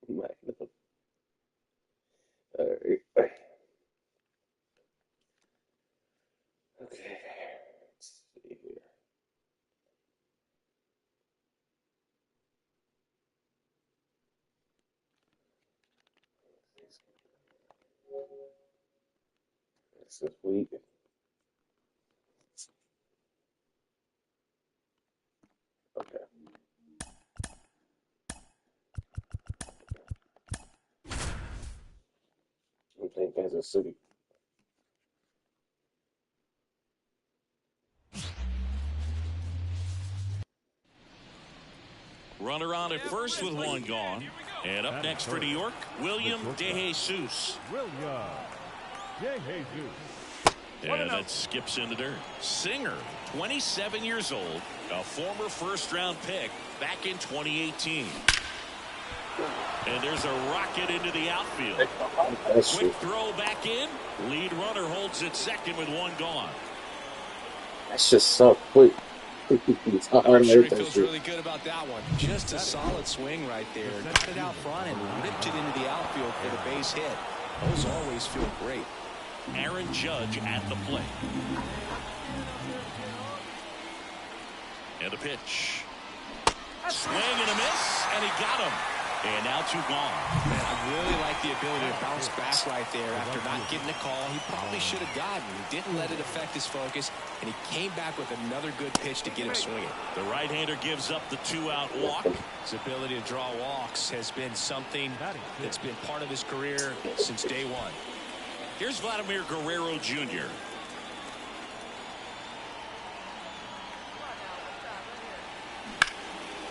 Magnum. All right. Okay. Let's see here. This is week. Okay. I think Kansas City. Runner on at first with one gone. And up next for New York, William DeJesus. And that skips in the dirt. Singer, 27 years old, a former first-round pick back in 2018. And there's a rocket into the outfield. Quick throw back in. Lead runner holds it second with one gone. That's just so quick. I'm sure he feels really good about that one. Just a solid swing right there. Got it out front and ripped it into the outfield for the base hit. Those always feel great. Aaron Judge at the plate. And a pitch. Swing and a miss, and he got him. And now two gone. Man, I really like the ability to bounce back right there after not getting a call. He probably should have gotten. He didn't let it affect his focus, and he came back with another good pitch to get him swinging. The right-hander gives up the two-out walk. His ability to draw walks has been something that's been part of his career since day one. Here's Vladimir Guerrero Jr.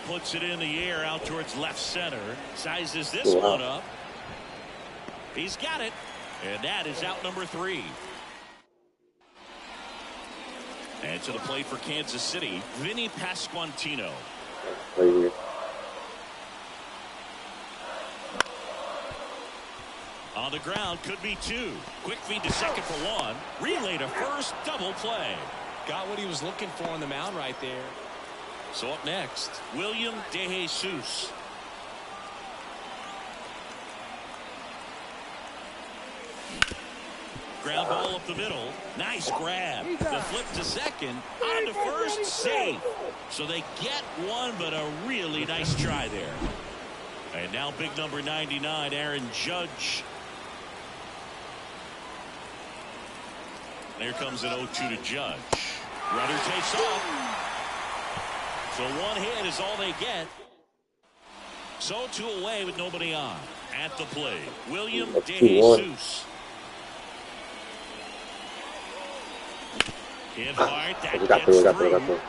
Puts it in the air out towards left center. Sizes this one up. He's got it. And that is out number 3. And to the plate for Kansas City, Vinny Pasquantino. On the ground, could be 2. Quick feed to second for 1. Relay to first, double play. Got what he was looking for on the mound right there. So up next, William DeJesus. Ground ball up the middle. Nice grab. The flip to second. On to first. Safe. So they get one, but a really nice try there. And now big number 99, Aaron Judge. There comes an 0-2 to Judge. Runner takes off. So one hit is all they get. So 2 away with nobody on. At the plate, William DeJesus. Hit hard. That gets through.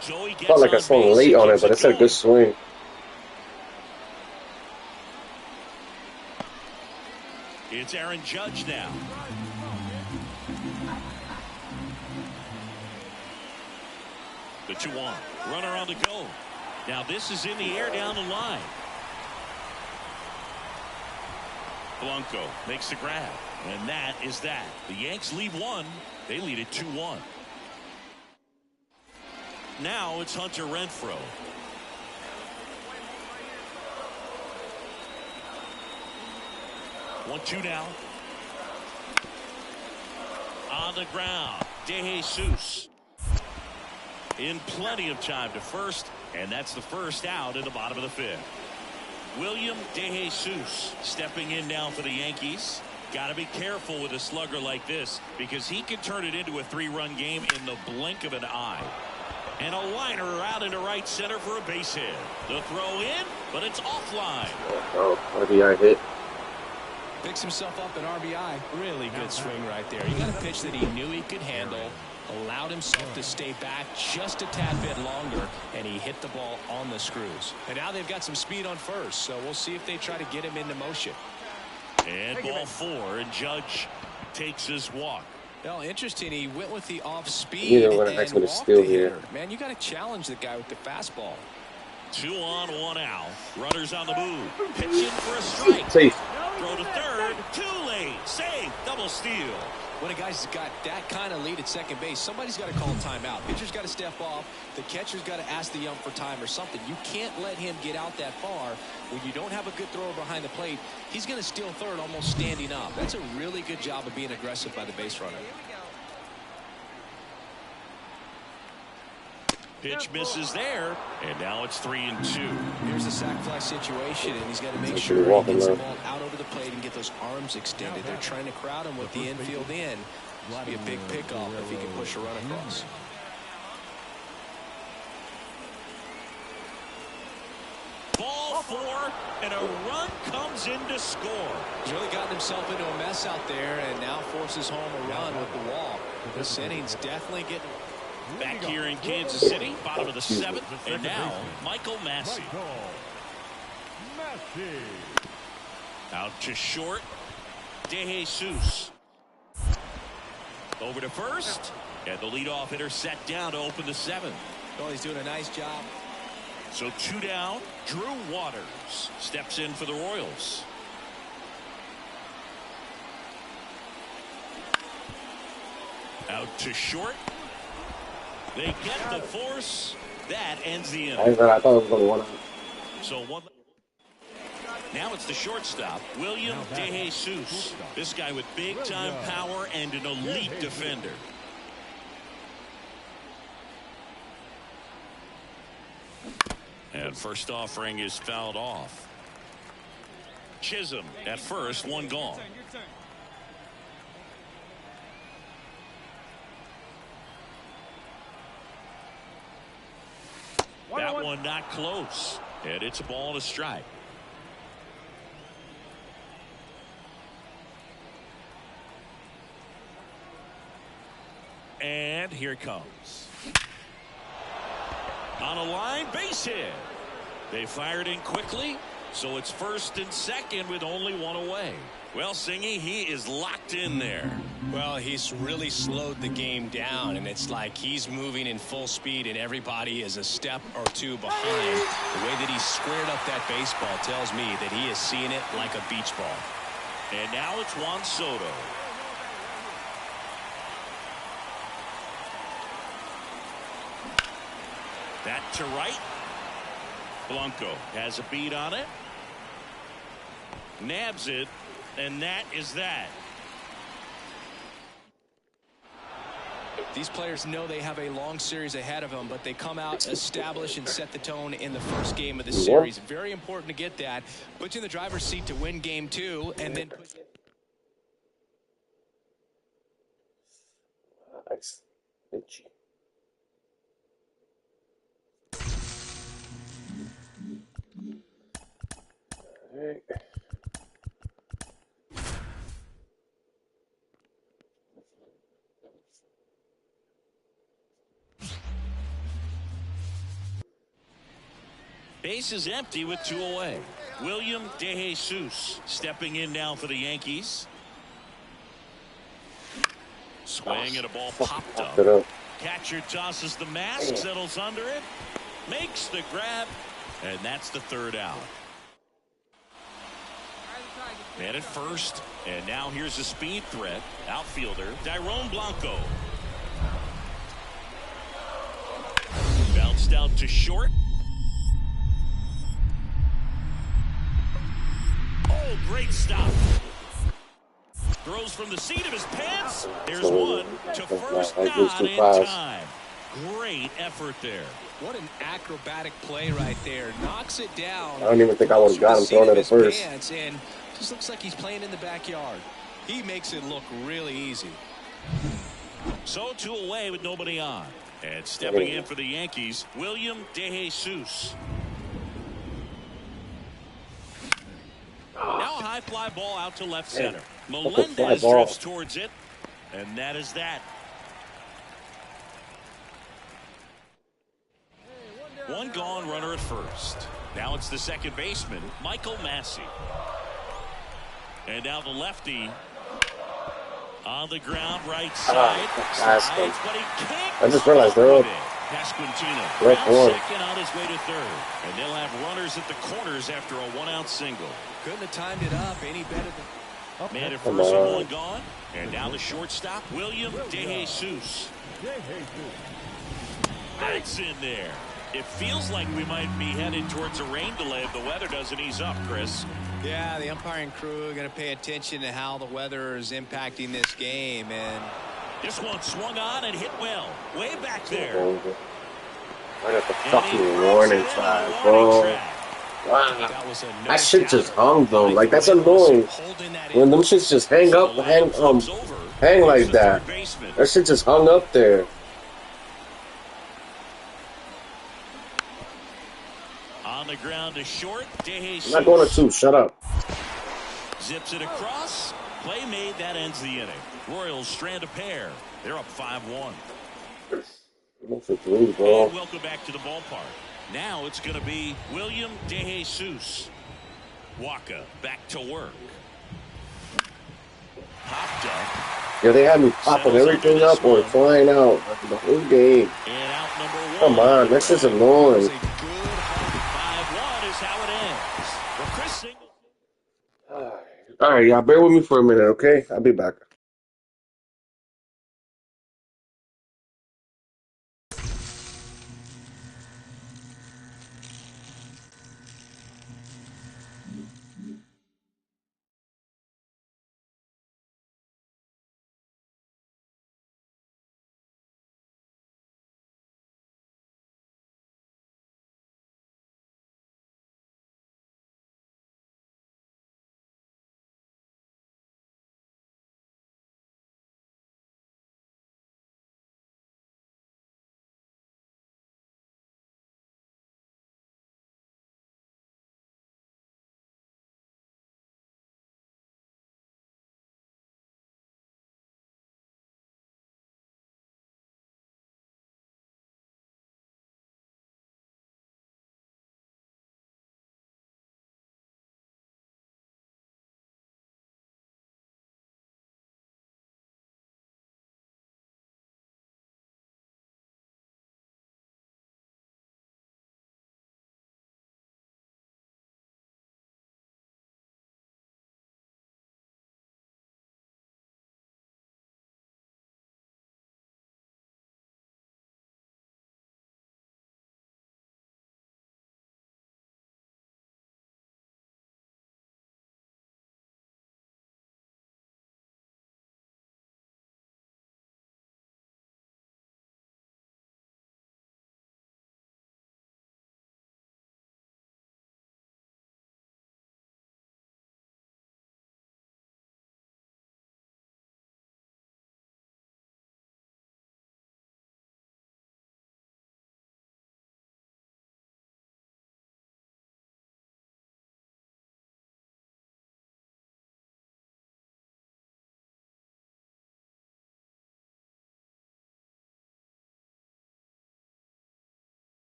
So he gets Felt like I swung late on it, but it's a good swing. It's Aaron Judge now. The 2-1. Runner on the go. Now this is in the air down the line. Blanco makes the grab. And that is that. The Yanks lead 1. They lead it 2-1. Now it's Hunter Renfroe. One, 2 now. On the ground, DeJesus. In plenty of time to first, and that's the first out in the bottom of the 5th. William DeJesus stepping in now for the Yankees. Got to be careful with a slugger like this because he can turn it into a 3-run game in the blink of an eye. And a liner out into right center for a base hit. The throw in, but it's offline. Oh, RBI hit. Picks himself up an RBI. Really good swing right there. He got a pitch that he knew he could handle. Allowed himself to stay back just a tad bit longer, and he hit the ball on the screws. And now they've got some speed on first, so we'll see if they try to get him into motion. And ball 4, and Judge takes his walk. Well, interesting. He went with the off speed. You know, when I actually steal here. Man, you got to challenge the guy with the fastball. 2 on, 1 out. Runners on the move. Pitching for a strike. Safe. Throw to third. Too late. Save. Double steal. When a guy's got that kind of lead at second base, somebody's got to call a timeout. Pitcher's got to step off. The catcher's got to ask the ump for time or something. You can't let him get out that far. When you don't have a good thrower behind the plate, he's going to steal third almost standing up. That's a really good job of being aggressive by the base runner. Pitch misses there, and now it's 3-2. Here's the sac fly situation, and he's got to make sure he gets the ball out over the plate and get those arms extended. They're trying to crowd him with the infield in. It'll be a big pickoff if he can push a run across. Ball 4, and a run comes in to score. He's really gotten himself into a mess out there, and now forces home a run with the walk. This inning's definitely getting... Back here in Kansas City, bottom of the 7th, and now Michael Massey. Out to short, DeJesus. Over to first, and the leadoff hitter set down to open the 7th. Well, he's doing a nice job. So 2 down, Drew Waters steps in for the Royals. Out to short. They get the force. That ends the inning. I thought it was going to 1 out. So one. Now it's the shortstop, William DeJesus. This guy with big-time power and an elite defender. And first offering is fouled off. Chisholm at first, 1 gone. That one not close, and it's a ball to strike. And here it comes. On a line, base hit. They fired in quickly, so it's first and second with only 1 away. Well, Singy, he is locked in there. Well, he's really slowed the game down, and it's like he's moving in full speed, and everybody is a step or 2 behind. The way that he squared up that baseball tells me that he is seeing it like a beach ball. And now it's Juan Soto. That to right. Blanco has a beat on it. Nabs it. And that is that. These players know they have a long series ahead of them, but they come out, establish, and set the tone in the first game of the series. Very important to get that. Put you in the driver's seat to win game 2, and then... Nice. Itchy. All right. Base is empty with 2 away. William DeJesus stepping in now for the Yankees. Swing and a ball popped up. Catcher tosses the mask, settles under it, makes the grab, and that's the 3rd out. Man at first, and now here's a speed threat. Outfielder, Dairon Blanco. Bounced out to short. Oh, great stop. Throws from the seat of his pants. There's one to first, not in time. Great effort there. What an acrobatic play right there. Knocks it down. I don't even think I would have got him throwing it at first. And just looks like he's playing in the backyard. He makes it look really easy. So 2 away with nobody on. And stepping in for the Yankees, William DeJesus. Now a high fly ball out to left center. Melendez drifts towards it, and that is that. 1 gone, runner at first. Now it's the second baseman, Michael Massey. And now the lefty on the ground, right side. Slides, but he can't. I just realized they're up. Pasquantino Right for second on his way to 3rd. And they'll have runners at the corners after a 1-out single. Couldn't have timed it up any better than... Man at Come first and on. one gone. And now the shortstop, William DeJesus. That's in there. It feels like we might be headed towards a rain delay if the weather doesn't ease up, Chris. Yeah, the umpiring crew are going to pay attention to how the weather is impacting this game. And this one swung on and hit well. Way back there. Right at the fucking warning flag, bro. Wow. That shit just hung though. Like, that's annoying. When them shits just hang like that. That shit just hung up there. On the ground to short. I'm not going to two. Shut up. Zips it across. Play made. That ends the inning. Royals strand a pair. They're up 5-1. For three, bro. And welcome back to the ballpark. Now it's going to be William DeJesus. Waka back to work. Popped up. Yeah, they had me popping everything up or flying out the whole game. And out number one. Come on, that's just annoying. 5-1 is how it ends. For Chris Singleton. All right, y'all, bear with me for a minute, okay? I'll be back.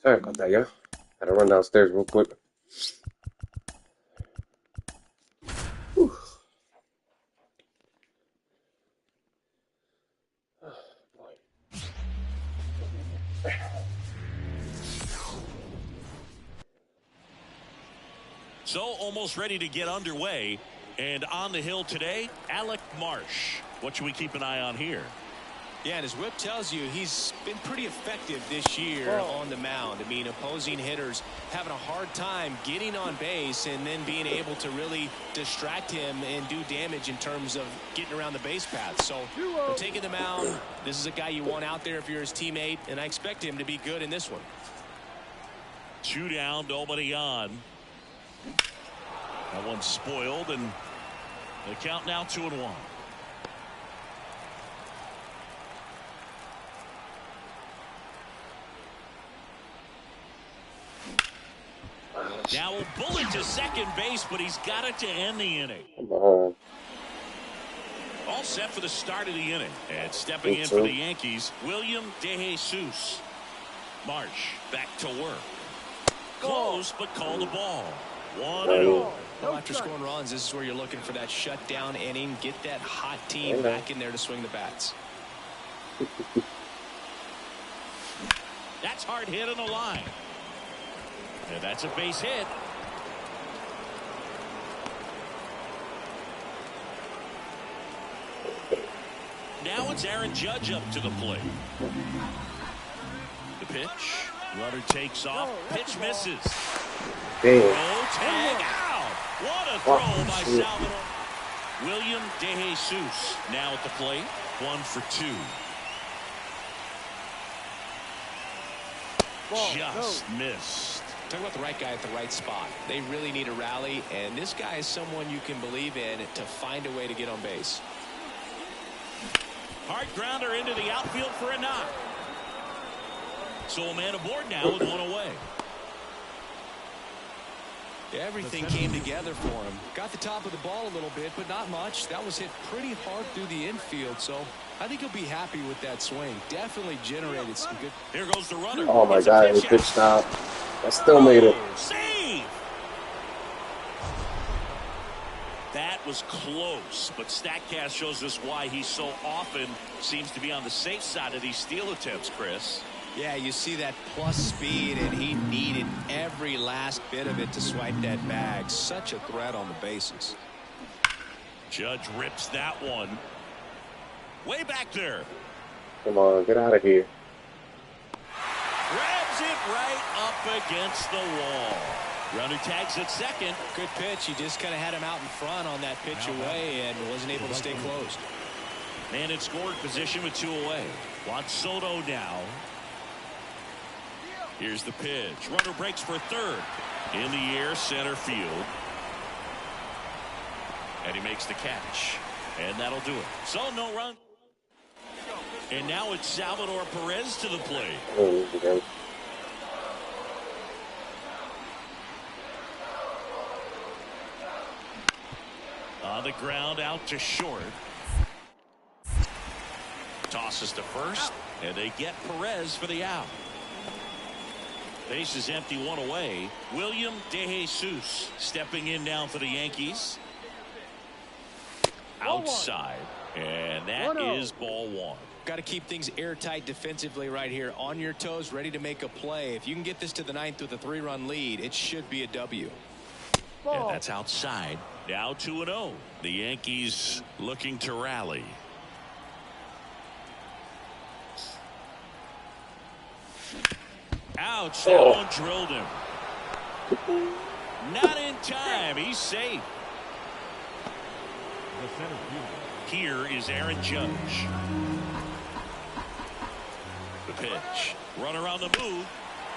Sorry about that, yeah. Had to run downstairs real quick. Whew. So almost ready to get underway. And on the hill today, Alec Marsh. What should we keep an eye on here? Yeah, and as Whip tells you, he's been pretty effective this year on the mound. I mean, opposing hitters having a hard time getting on base and then being able to really distract him and do damage in terms of getting around the base path. So, taking the mound, this is a guy you want out there if you're his teammate, and I expect him to be good in this one. 2 down, nobody on. That one's spoiled, and the count now 2-1. Now a bullet to second base, but he's got it to end the inning. Come on. All set for the start of the inning. And stepping in for the Yankees, William DeJesus. Marsh back to work. Close, but called the ball. 1-0. Well, after scoring runs, this is where you're looking for that shutdown inning. Get that hot team back in there to swing the bats. That's hard hit on the line. And that's a base hit. Now it's Aaron Judge up to the plate. The pitch. Runner takes off. Pitch misses. Throw, tag out. What a throw by Salvador. William DeJesus now at the plate. 1 for 2. Just missed. Talk about the right guy at the right spot. They really need a rally, and this guy is someone you can believe in to find a way to get on base. Hard grounder into the outfield for a knock. So a man aboard now with 1 away. Everything came together for him. Got the top of the ball a little bit, but not much. That was hit pretty hard through the infield, so I think he'll be happy with that swing. Definitely generated some good. Here goes the runner. Oh my God, he pitched stop. I still made it. Save! That was close, but StatCast shows us why he so often seems to be on the safe side of these steal attempts, Chris. Yeah, you see that plus speed, and he needed every last bit of it to swipe that bag. Such a threat on the bases. Judge rips that one. Way back there. Come on, get out of here. Grabs it right up against the wall. Runner tags at second. Good pitch. He just kind of had him out in front on that pitch away and wasn't able to stay closed. Man in scoring position with 2 away. Juan Soto now. Here's the pitch. Runner breaks for third. In the air, center field. And he makes the catch. And that'll do it. So no run. And now it's Salvador Perez to the plate. Oh, On the ground, out to short. Tosses to first, and they get Perez for the out. Base is empty, 1 away. William DeJesus stepping in now for the Yankees. Outside, and that is ball 1. Got to keep things airtight defensively right here. On your toes, ready to make a play. If you can get this to the 9th with a 3-run lead, it should be a W. And that's outside. Now 2-0. The Yankees looking to rally. Ouch, that one drilled him. Not in time. He's safe. Here is Aaron Judge. The pitch. Runner on the move.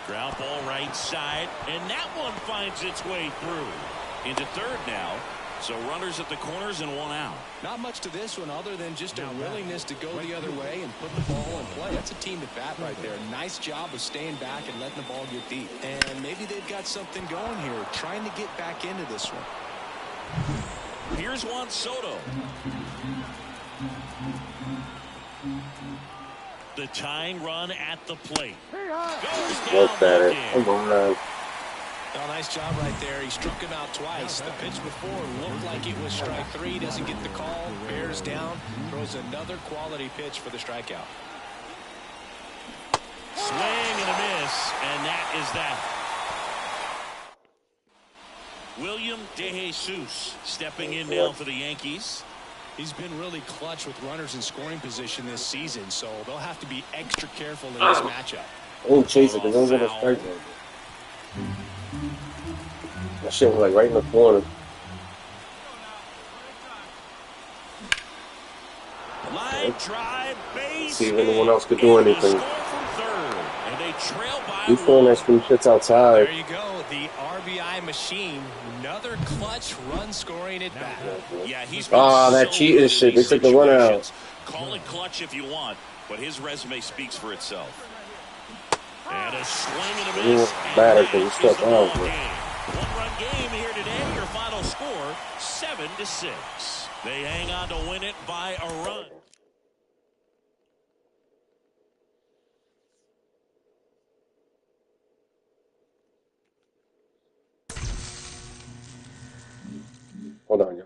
Ground ball right side. And that one finds its way through. Into third now. So runners at the corners and 1 out. Not much to this one other than just a willingness to go the other way and put the ball in play. That's a team at bat right there. Nice job of staying back and letting the ball get deep. And maybe they've got something going here, trying to get back into this one. Here's Juan Soto. The tying run at the plate. Goes down. Come on. Oh, nice job right there. He struck him out twice. The pitch before looked like it was strike 3. Doesn't get the call. Bears down. Throws another quality pitch for the strikeout. Swing and a miss, and that is that. William DeJesus stepping in now for the Yankees. He's been really clutch with runners in scoring position this season, so they'll have to be extra careful in this matchup. I won't chase it because I'm going to strike that. That shit was like right in the corner. Line drive, base. See if anyone else could do anything. He's throwing that screw shits outside. There you go, the RBI machine. Another clutch run scoring at bat. Yeah, he's that cheating shit. They took the run out. Call it clutch if you want, but his resume speaks for itself. And a swing and a miss. Bad because he struck out. One-run game here today. Your final score 7-6. They hang on to win it by a run. Hold on, yo.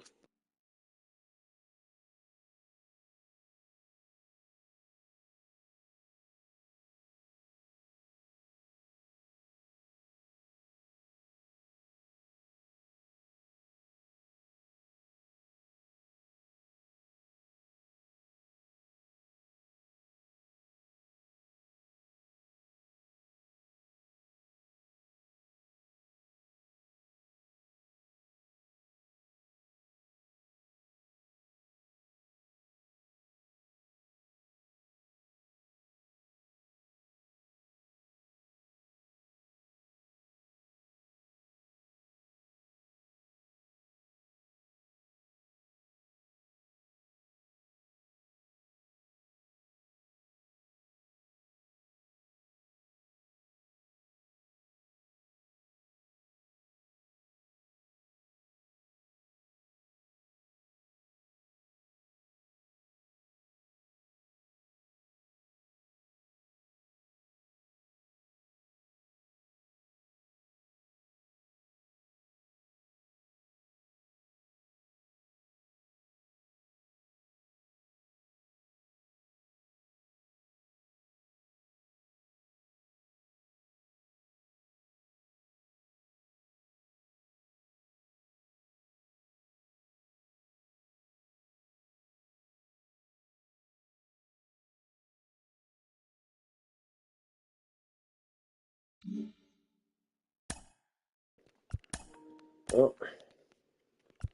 Well,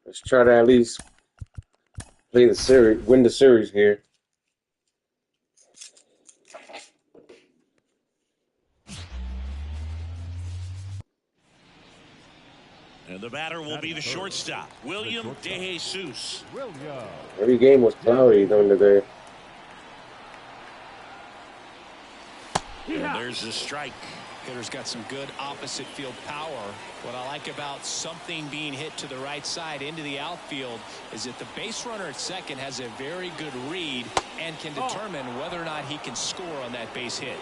let's try to at least play the series, win the series here. And the batter will be the shortstop, William DeJesus. Every game was cloudy during the day. And there's the strike. Hitter's got some good opposite field power. What I like about something being hit to the right side into the outfield is that the base runner at second has a very good read and can determine whether or not he can score on that base hit.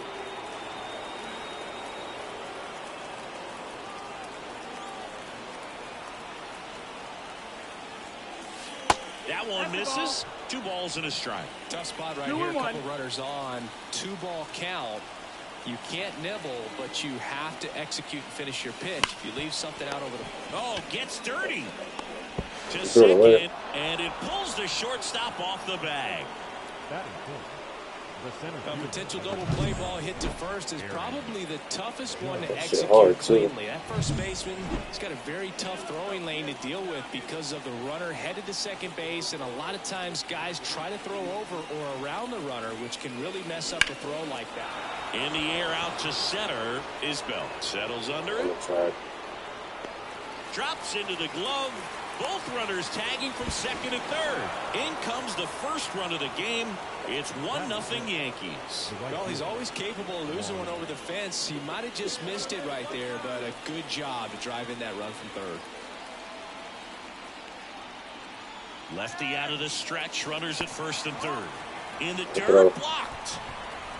That one misses. 2 balls and a strike. Tough spot right here. A couple runners on. 2-ball count. You can't nibble, but you have to execute and finish your pitch. If you leave something out over the... Oh, gets dirty. To second, and it pulls the shortstop off the bag. A potential double play ball hit to first is probably the toughest one to execute cleanly. That first baseman has got a very tough throwing lane to deal with because of the runner headed to second base, and a lot of times guys try to throw over or around the runner, which can really mess up the throw like that. In the air out to center is Belt. Settles under it. Drops into the glove. Both runners tagging from second and third. In comes the first run of the game. It's 1-0 Yankees. Well, he's always capable of losing one over the fence. He might have just missed it right there, but a good job to drive in that run from third. Lefty out of the stretch. Runners at first and third. In the dirt, blocked.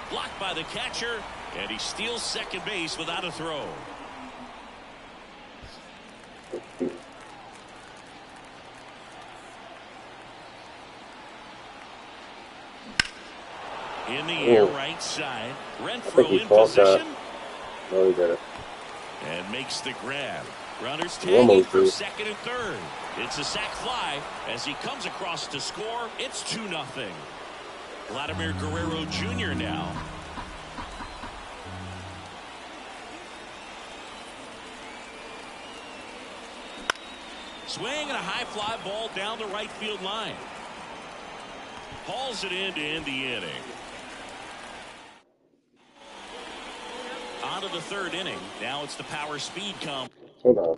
Blocked by the catcher, and he steals second base without a throw. In the air, right side. Renfroe in position. No, he did it. And makes the grab. Runners tagging for second and third. It's a sac fly as he comes across to score. It's 2-0. Vladimir Guerrero Jr. now. Swing and a high fly ball down the right field line. Hauls it in to end the inning. On to the third inning. Now it's the power speed comp. Hold on.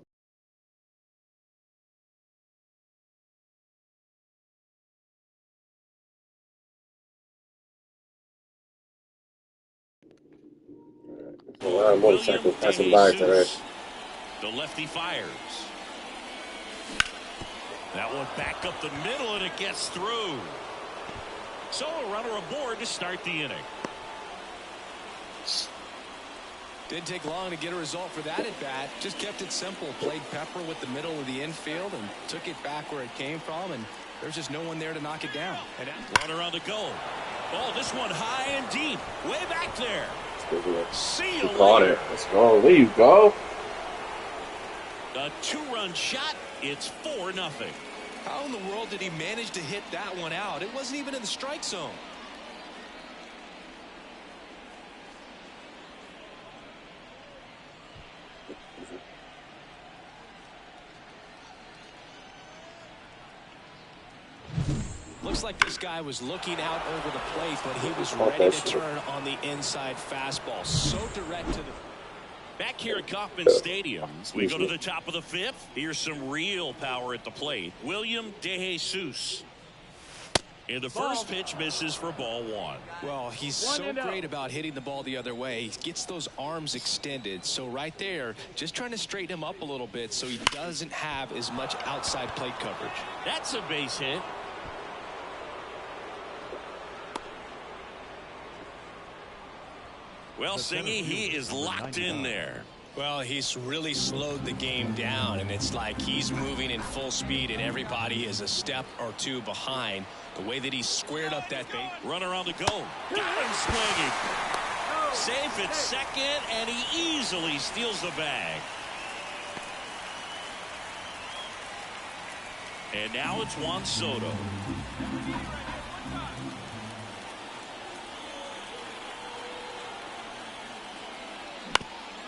A lot of motorcycles passing by today. The lefty fires. That one back up the middle, and it gets through. So a runner aboard to start the inning. Didn't take long to get a result for that at bat. Just kept it simple. Played pepper with the middle of the infield and took it back where it came from. And there's just no one there to knock it down. And runner on the go. Oh, this one high and deep. Way back there. See you caught it. Let's go. There you go. A 2-run shot. It's 4-0. How in the world did he manage to hit that one out? It wasn't even in the strike zone. Looks like this guy was looking out over the plate, but he was ready to turn on the inside fastball. So direct to the... Back here at Kauffman Stadium, we go to the top of the fifth. Here's some real power at the plate. William DeJesus. And the first pitch misses for ball one. Well, he's so great about hitting the ball the other way. He gets those arms extended. So right there, just trying to straighten him up a little bit so he doesn't have as much outside plate coverage. That's a base hit. Well, Singy, he is locked in there. Well, he's really slowed the game down, and it's like he's moving in full speed, and everybody is a step or two behind. The way that he squared up that base. Runner on the go. Got him swinging. Safe at second, and he easily steals the bag. And now it's Juan Soto.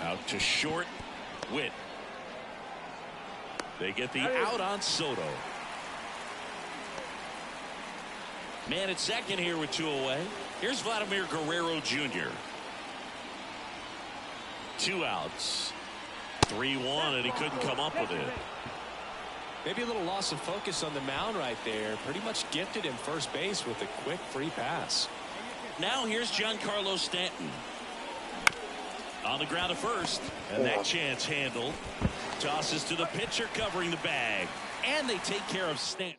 Out to short. Witt. They get the out on Soto. Man at second here with 2 away. Here's Vladimir Guerrero Jr. 2 outs. 3-1, and he couldn't come up with it. Maybe a little loss of focus on the mound right there. Pretty much gifted him first base with a quick free pass. Now here's Giancarlo Stanton. On the ground at first, and that chance handled. Tosses to the pitcher covering the bag, and they take care of Stanton.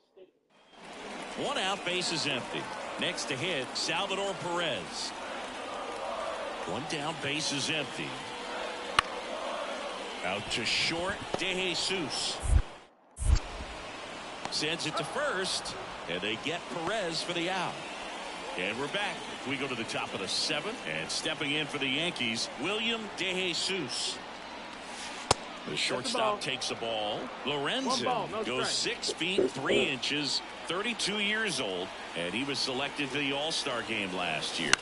1 out, base is empty. Next to hit, Salvador Perez. 1 down, base is empty. Out to short, DeJesus. Sends it to first, and they get Perez for the out. And we're back. We go to the top of the 7th, and stepping in for the Yankees, William DeJesus. The shortstop takes the ball. Lorenzen goes 6 feet 3 inches, 32 years old, and he was selected for the All-Star game last year.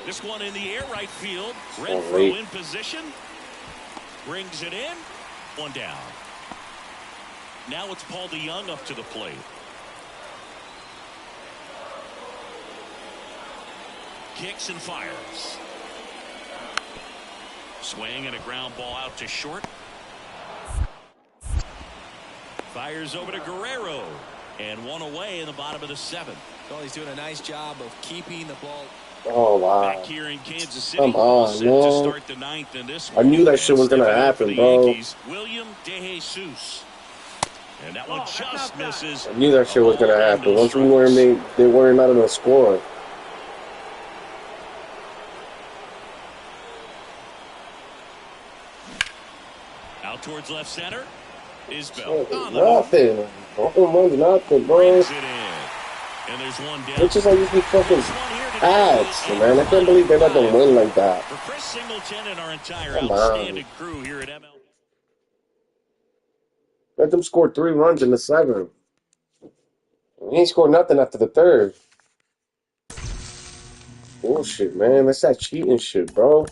This one in the air right field. Renfroe in position. Brings it in. 1 down. Now it's Paul DeYoung up to the plate. Kicks and fires. Swing and a ground ball out to short. Fires over to Guerrero. And 1 away in the bottom of the 7th. Well, he's doing a nice job of keeping the ball. Oh, wow. Back here in Kansas City. Come on, set man. to start the 9th in this I knew that shit was going to happen, bro. Yankees, William DeJesus. And that one just misses. I knew that shit was going to happen. Once we weren't they weren't not going to score. Out towards left center is Bell. Nothing. Almost nothing, bro. Brings it in. And there's 1 down. It's just like these fucking ads, man. I can't believe they're not going to win like that. For Chris Singleton and our entire outstanding crew here at MLB. Let them score 3 runs in the 7th. He ain't scored nothing after the 3rd. Bullshit, man. That's that cheating shit, bro.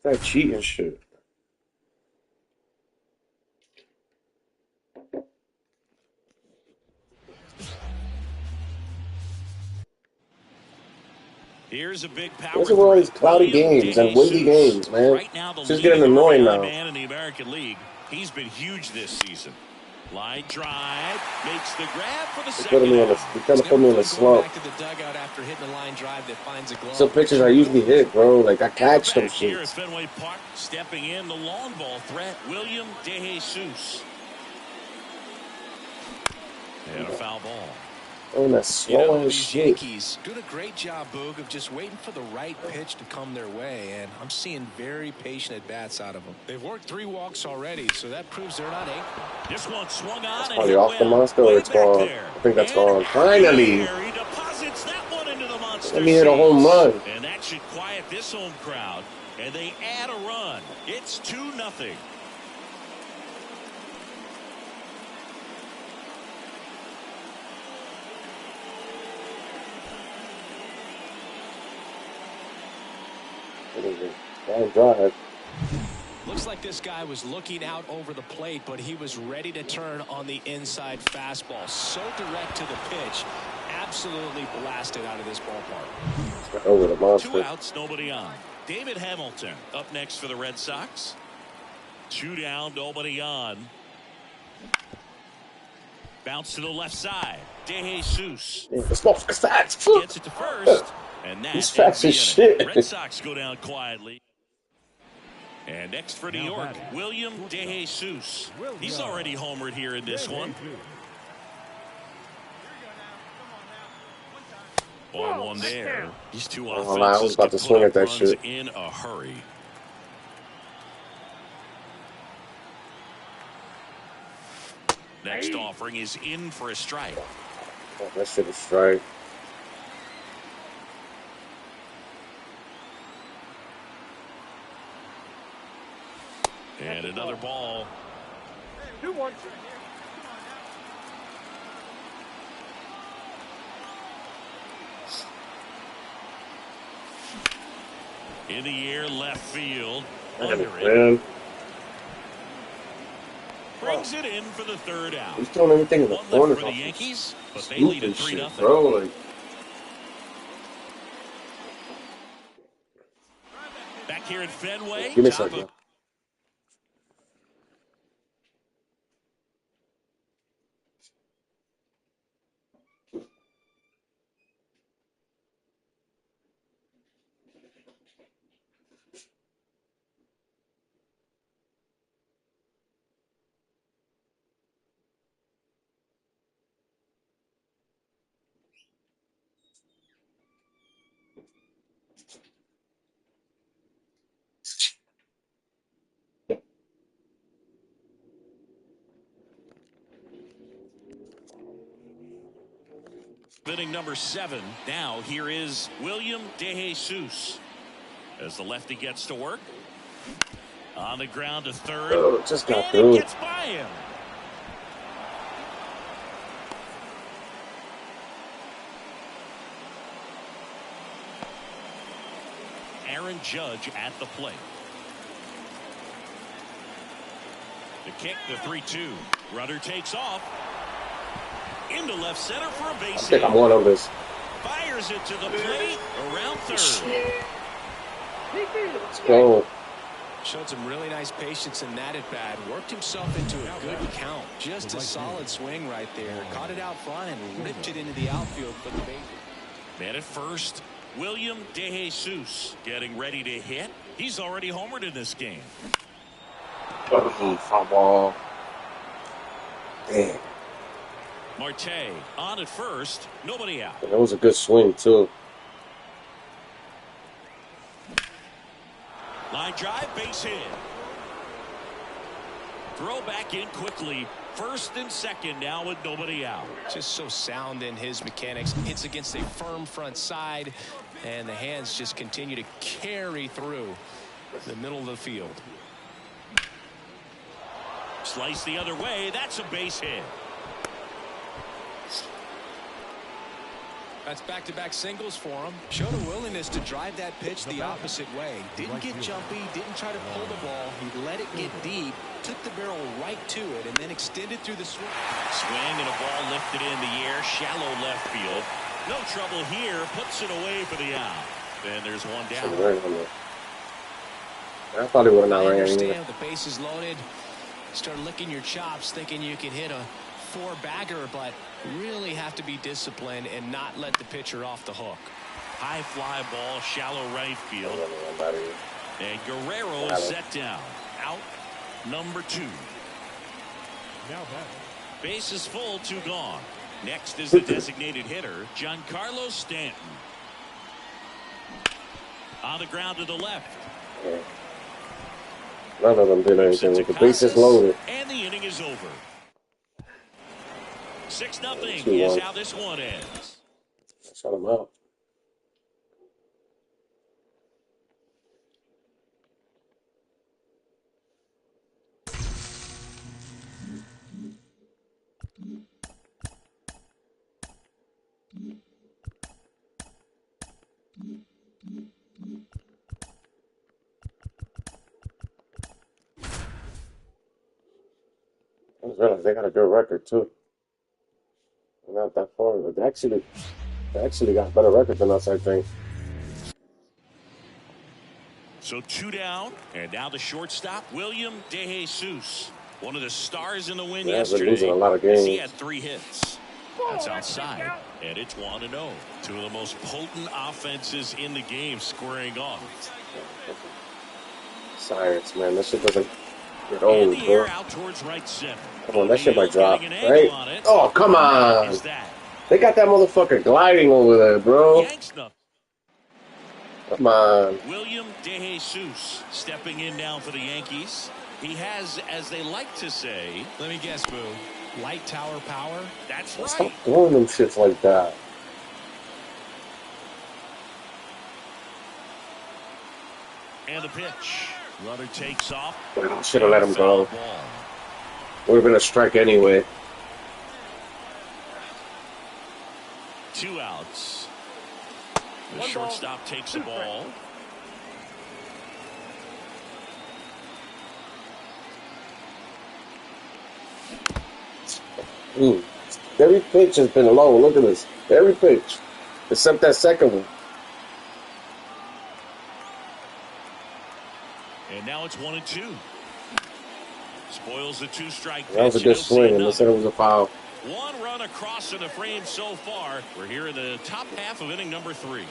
That's that cheating shit. Here's a big power What's with all these threat. cloudy games and windy games, man? Right now, the It's just getting leading annoying RBI now. man in the American League. He's been huge this season. Line drive makes the grab for the second. They're trying to put me in a slump. Back to the dugout after hitting a line drive that finds a glove. Some pitches I usually hit, bro. Like I catch them Here at shits. Fenway Park, stepping in the long ball threat, William DeJesus. And a foul ball. Oh, that's slow as shit. Yankees doing a great job, Boog, of just waiting for the right pitch to come their way, and I'm seeing very patient at bats out of them. They've worked 3 walks already, so that proves they're not angry. This one swung on. That's probably off the monster, or it's gone. I think that's gone. Finally, He deposits that one into the monster. let me hit a home run. And that should quiet this home crowd. And they add a run. It's 2-0. Line drive. Looks like this guy was looking out over the plate, but he was ready to turn on the inside fastball. So direct to the pitch. Absolutely blasted out of this ballpark. Over the monster. 2 outs, nobody on. David Hamilton up next for the Red Sox. 2 down, nobody on. Bounce to the left side. DeJesus gets it to first. And He's fast as shit. Red Sox go down quietly. And next for New York, William DeJesus. He's already homered here in this one. 1-1 there. These two offenses I was about to swing at that shit in a hurry. Next offering is in for a strike. Oh, that shit is strike. And another ball. In the air, left field. Under it. Brings it in for the 3rd out. He's throwing everything in the corner for the Yankees, but they lead lead 3-0. Bro, like. Back here at Fenway. Give me a second. Inning number 7. Now here is William DeJesus as the lefty gets to work. On the ground to 3rd. Oh, just got and through. It gets by him. Aaron Judge at the plate. The kick, the 3-2. Rudder takes off. Into left center for a base hit. I think I'm one of this. Fires it to the plate around 3rd. Let's go. Showed some really nice patience in that at bat. Worked himself into a good count. Just a solid swing right there. Caught it out front and ripped it into the outfield for the base. Man at first, William DeJesus getting ready to hit. He's already homered in this game. Foul ball. Damn. Marte on at first, nobody out. That was a good swing, too. Line drive, base hit. Throw back in quickly. 1st and 2nd now with nobody out. Just so sound in his mechanics. Hits against a firm front side, and the hands just continue to carry through the middle of the field. Slice the other way. That's a base hit. That's back-to-back singles for him. Showed a willingness to drive that pitch the opposite way. Didn't get jumpy, didn't try to pull the ball. He let it get deep, took the barrel right to it, and then extended through the swing. Swing and a ball lifted in the air, shallow left field. No trouble here, puts it away for the out. And there's one down. I thought he would not I ran understand the base is loaded. Start licking your chops thinking you can hit a four-bagger, but really have to be disciplined and not let the pitcher off the hook. High fly ball, shallow right field. And Guerrero is set down. Out number 2. Base is full, 2 gone. Next is the designated hitter, Giancarlo Stanton. On the ground to the left. None of them did anything with the bases loaded. And the inning is over. 6-0 is how this one ends. Shut him out. I just realized they got a good record too. They're not that far. They actually got better record than us, I think. So 2 down, and now the shortstop, William De Jesus. One of the stars in the win yesterday. Losing a lot of games. He had 3 hits. That's outside, and it's 1-0. 2 of the most potent offenses in the game squaring off. Science, man. This shit doesn't get old, the bro. air out towards right center. Come on, that shit might drop, right? Oh, come on. They got that motherfucker gliding over there, bro. Come on. William De Jesus stepping in now for the Yankees. He has, as they like to say, let me guess, Boo, light tower power? That's right. Stop doing them shits like that. And the pitch. Runner takes off. Should have let him go. Would have been a strike anyway. 2 outs. The shortstop takes the ball. Every pitch has been low. Look at this. Every pitch. Except that second one. And now it's 1-2. Spoils the 2-strike pitch. That was a good swing, and they said it was a foul. 1 run across in the frame so far. We're here in the top half of inning number 3.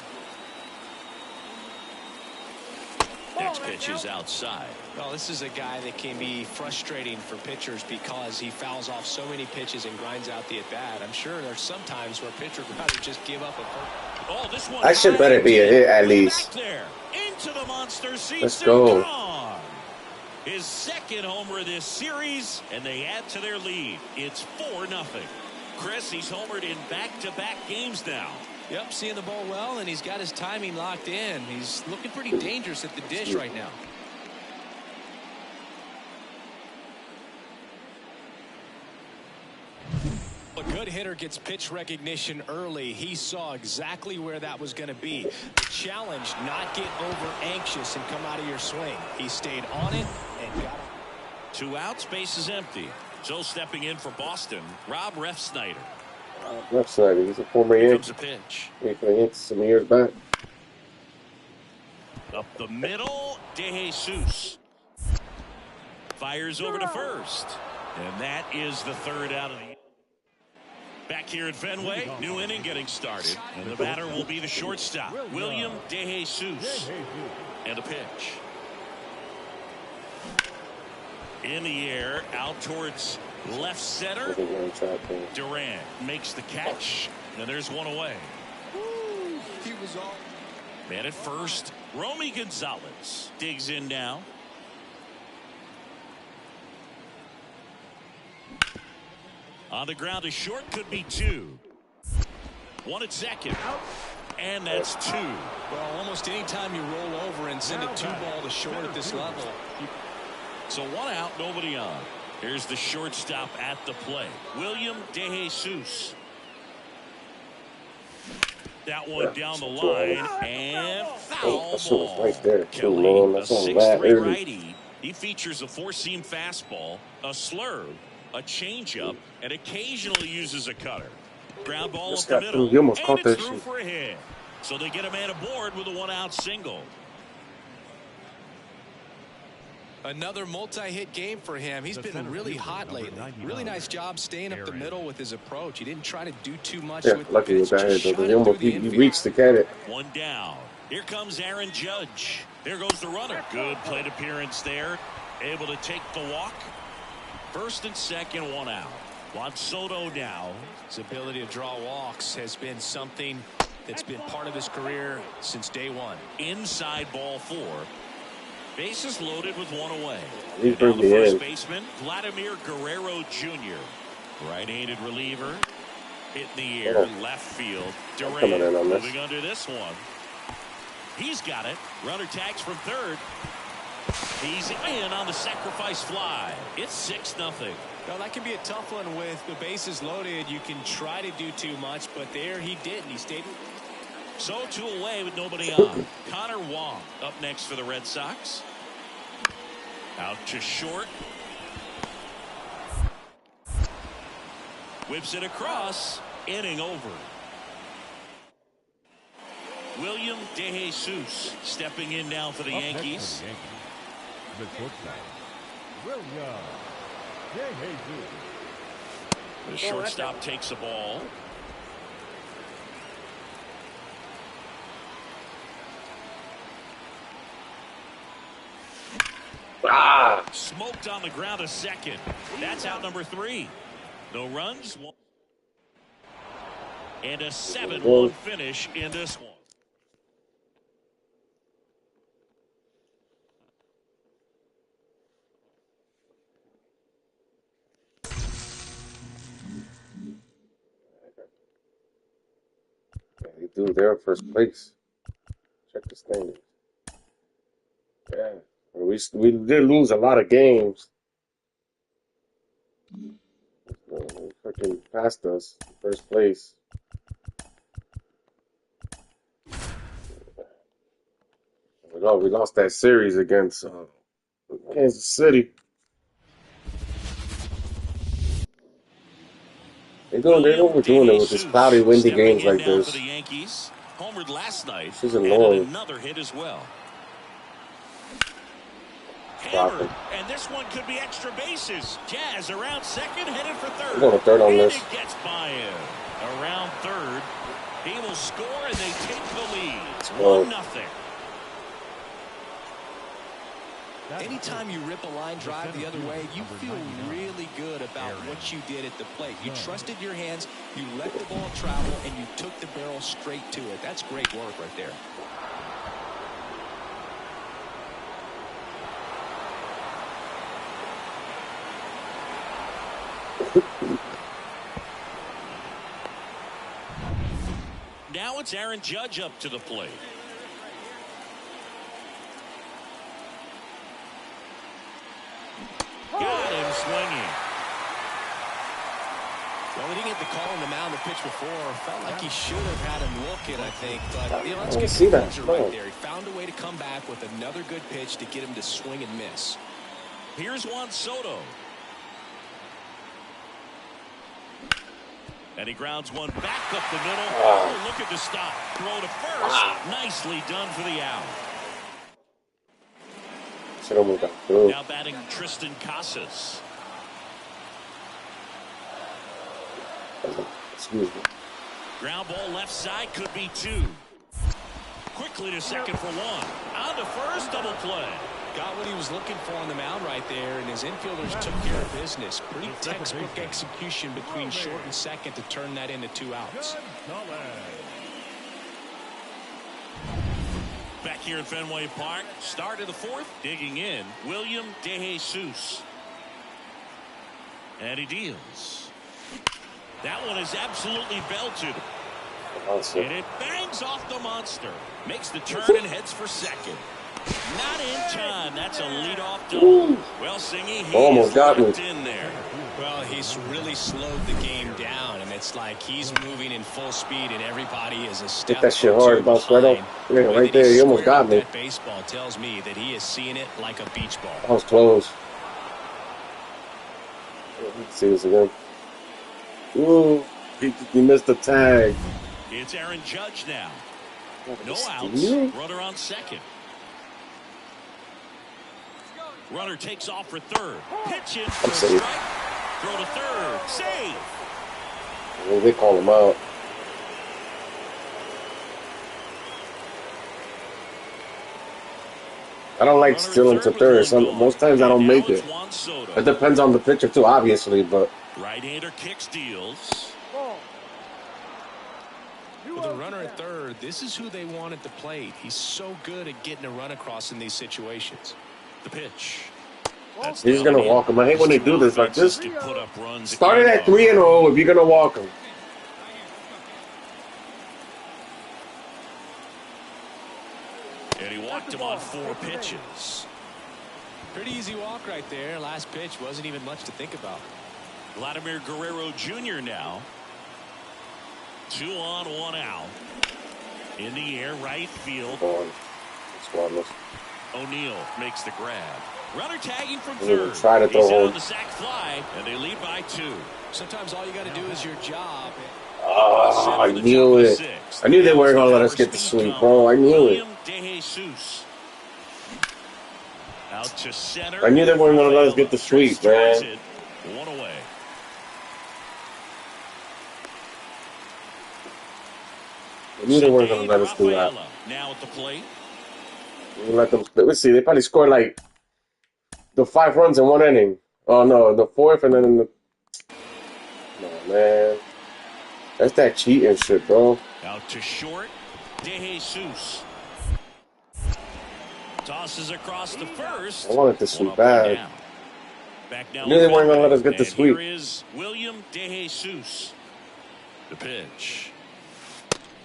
Next pitch is outside. Well, this is a guy that can be frustrating for pitchers because he fouls off so many pitches and grinds out the at-bat. I'm sure there's some times where pitchers rather just give up a Oh, this one that should better be a hit at least. There. Into the monster seats. Let's go. His second homer this series, and they add to their lead. It's 4-0. Chris, he's homered in back-to-back games now. Yep, seeing the ball well, and he's got his timing locked in. He's looking pretty dangerous at the dish right now. A good hitter gets pitch recognition early. He saw exactly where that was going to be. The challenge, not get over anxious and come out of your swing. He stayed on it and got it. 2 outs, base is empty. So stepping in for Boston, Rob Refsnyder. Refsnyder, he's a former Yankee. Comes a pitch. He for the Yankees some years back. Up the middle, De Jesus. Fires over to first. And that is the 3rd out of the inning. Back here at Fenway, new inning getting started. And the batter will be the shortstop, William De Jesus. And a pitch. In the air, out towards left center. Durant makes the catch. And there's one away. He was all. Man at first, Romy Gonzalez digs in now. On the ground to short, could be 2. 1 at second. And that's 2. Well, almost any time you roll over and send a 2 ball to short at this level. So 1 out, nobody on. Here's the shortstop at the plate, William DeJesus. That one down the line, and foul ball. Right there, Kelly, man. a That's on 6'3" righty. He features a four-seam fastball, a slurve, a changeup, and occasionally uses a cutter. Ground ball up the middle, and it's through for a hit. So they get a man aboard with a one-out single. Another multi-hit game for him. He's been really hot lately. Really nice job staying up the middle with his approach. He didn't try to do too much with the lucky with that hit, though. He reached to get it. One down. Here comes Aaron Judge. There goes the runner. Good plate appearance there. Able to take the walk. First and second, one out. Juan Soto now. His ability to draw walks has been something that's been part of his career since day one. Inside ball four. Bases loaded with one away. He's now the first baseman, Vladimir Guerrero Jr. Right-handed reliever. Hit in the air, left field. Durant moving under this one. He's got it. Runner tags from third. He's in on the sacrifice fly. It's 6-0. Well, that can be a tough one with the bases loaded. You can try to do too much, but there he didn't. He stayed. So two away with nobody on. Connor Wong up next for the Red Sox. Out to short. Whips it across. Inning over. William DeJesus stepping in now for the Yankees. The shortstop takes the ball. Smoked on the ground a second. That's out number 3. No runs. And a 7-1 finish in this one. Dude, they're in first place. Check the standings. Yeah. We did lose a lot of games. They freaking passed us in first place. We lost that series against Kansas City. They're overdoing it with this cloudy, windy games like this. The Yankees homered last night. This is annoying. Another hit as well. Hammered, and this one could be extra bases. Jazz around second, headed for third. We're going to third on this. He gets by him. Around third, he will score, and they take the lead. 1-0. Anytime you rip a line drive the other way, you feel really good about what you did at the plate. You trusted your hands, you let the ball travel, and you took the barrel straight to it. That's great work right there. Now it's Aaron Judge up to the plate. Got him swinging. Well, he didn't get the call on the mound the pitch before. Felt like he should have had him look it, I think. But you know, let's get the closure right there. He found a way to come back with another good pitch to get him to swing and miss. Here's Juan Soto. And he grounds one back up the middle. Oh, look at the stop. Throw to first. Nicely done for the out. Now batting Tristan Casas. Excuse me. Ground ball left side, could be 2. Quickly to second for 1. On to first, double play. Got what he was looking for on the mound right there, and his infielders took care of business. Pretty textbook execution between short and second to turn that into 2 outs. Back here at Fenway Park, start of the 4th, digging in, William DeJesus. And he deals. That one is absolutely belted. And it bangs off the monster. Makes the turn and heads for second. Not in time. That's a leadoff double. Ooh. Well, Singy, he Almost is got me. locked in there. Well, he's really slowed the game down, and it's like he's moving in full speed, and everybody is a step Hit that shit or hard, two bounce right behind. up. Yeah, The way right that there. he You almost squared got up me. that baseball tells me that he is seeing it like a beach ball. That was close. Let's see this again. Ooh, he missed the tag. It's Aaron Judge now. No Steal? outs. Runner on second. Runner takes off for third. Pitch in for I'm a safe. strike. Throw to third. Save. Well, they call him out. I don't like stealing to third. Most times I don't make it. It depends on the pitcher too, obviously, but Right-hander kick steals. With a runner at third, this is who they want at the plate. He's so good at getting a run across in these situations. The pitch. he's gonna walk him. I hate when they do this. Like this, To put up runs start it at 3-0 if you're gonna walk him. And he walked him on 4 pitches. Pretty easy walk right there. Last pitch wasn't even much to think about. Vladimir Guerrero Jr. now. 2 on, 1 out. In the air, right field. Squadless. O'Neill makes the grab. Runner tagging from He's gonna third. try to throw He's out home. on the sac fly, and they lead by 2. Sometimes all you got to do is your job. Oh, I knew it. I knew they weren't gonna let us get the sweep, bro. I knew it. Out to center. I knew they weren't gonna let us get the sweep, man. 1 away. I knew they weren't gonna let us do that. Now at the plate. We let them. Let's see. They probably scored like the 5 runs in 1 inning. Oh no, the 4th and then in the. No man, that's that cheating shit, bro. Out to short. De Jesus. Tosses across the first. I wanted the sweep bad. Back now. I knew they weren't gonna let us get the sweep. Here is William De Jesus. The pitch.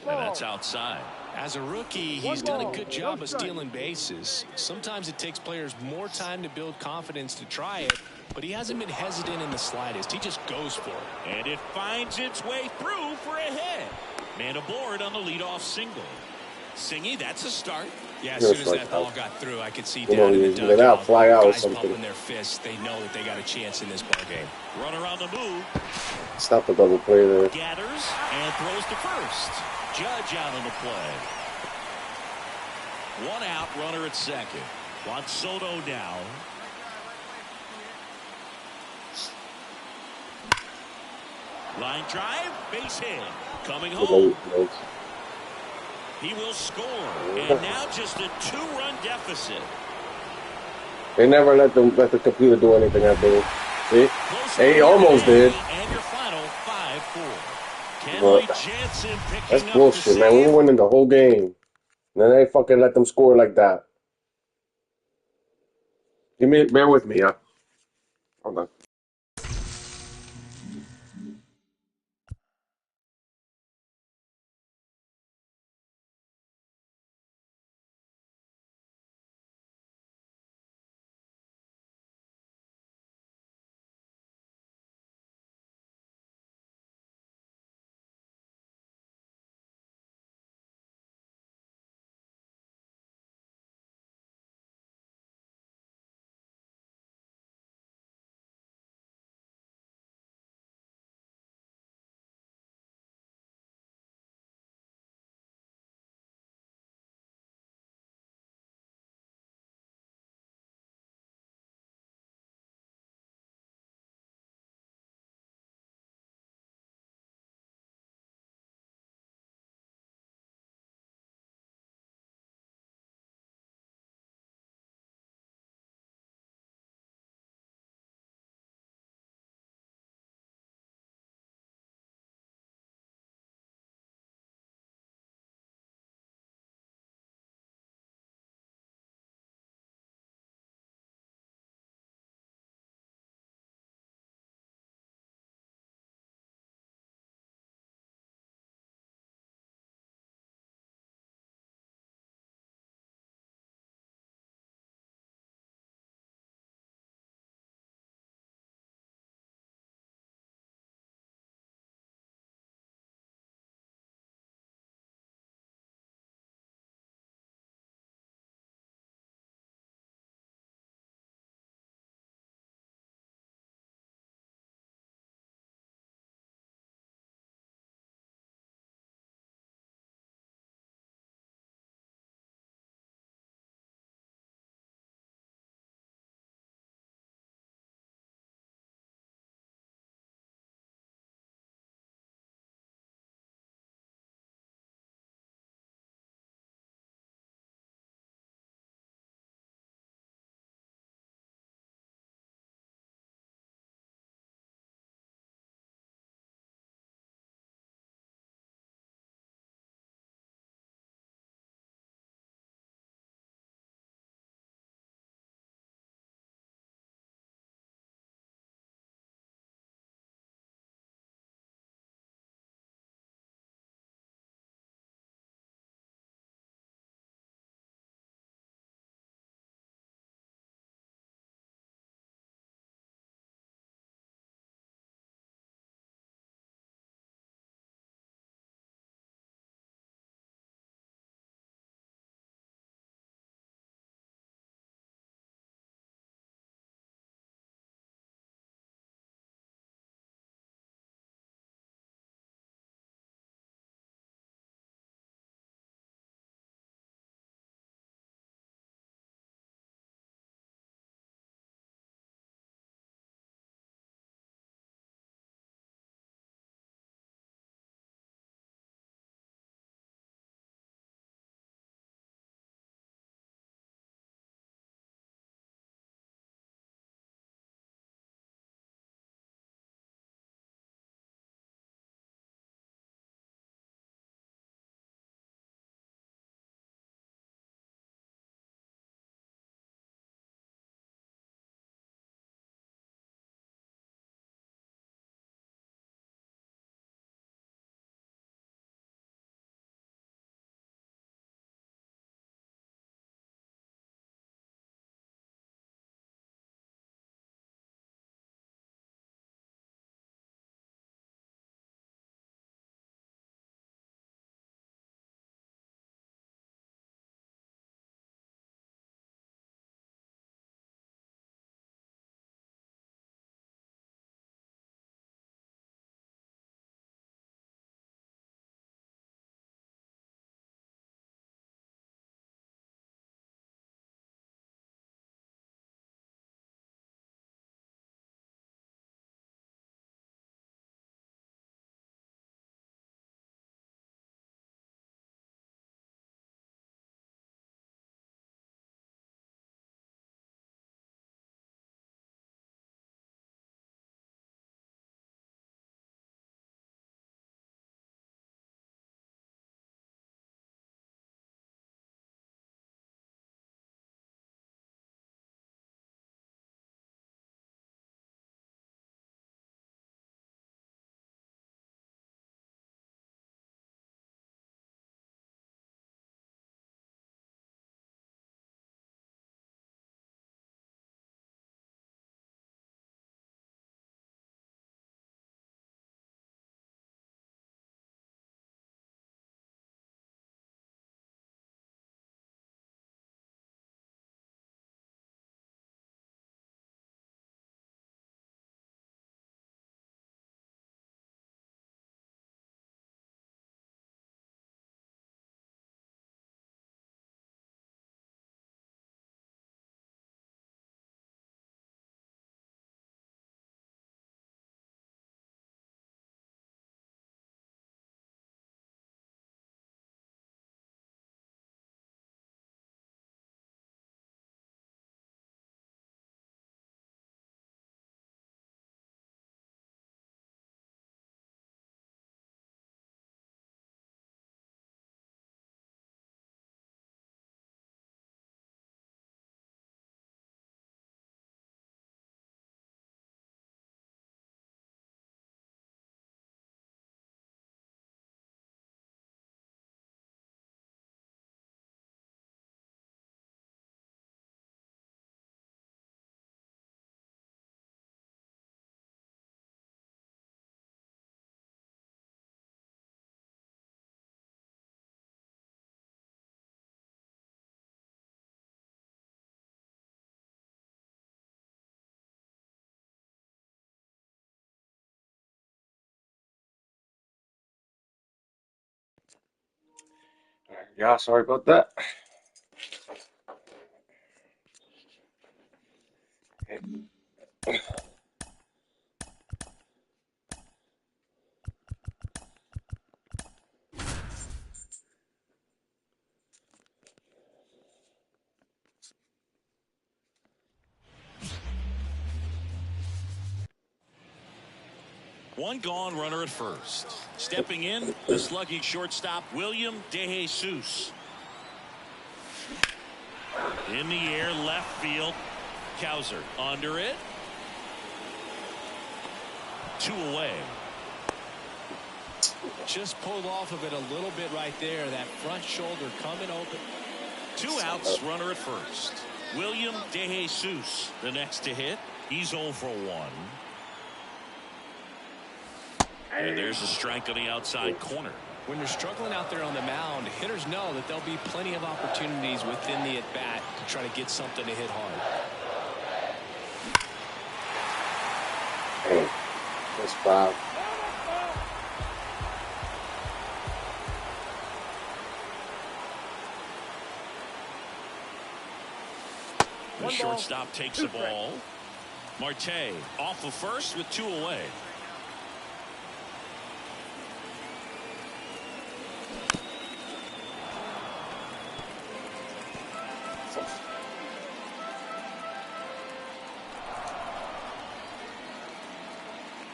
And that's outside. As a rookie, he's done a good job of stealing bases. Sometimes it takes players more time to build confidence to try it, but he hasn't been hesitant in the slightest. He just goes for it. And it finds its way through for a hit. Man aboard on the leadoff single. Singy, that's a start. Yeah, as soon as that ball got through, I could see down in the dugout, out, fly out or guys something. pumping their fists. They know that they got a chance in this ball game. Runner on the move. Stop the double play there. Gathers and throws to first. Judge out on the play. 1 out, runner at second. Juan Soto now. Line drive, base hit. Coming home. He will score. And now just a 2-run deficit. They never let the computer do anything after this. See? Hey, he almost did. And your final 5-4. But that's bullshit, man. We were winning the whole game. And then they fucking let them score like that. Bear with me, hold on. Yeah, sorry about that. One gone, runner at first. Stepping in, the slugging shortstop, William DeJesus. In the air, left field. Kowser under it. 2 away. Just pulled off of it a little bit right there. That front shoulder coming open. 2 outs, runner at first. William DeJesus, the next to hit. He's 0 for 1. And there's a strike on the outside corner. When you're struggling out there on the mound, hitters know that there'll be plenty of opportunities within the at-bat to try to get something to hit hard. Hey, that's foul. The shortstop takes the ball. Marte off of first with 2 away.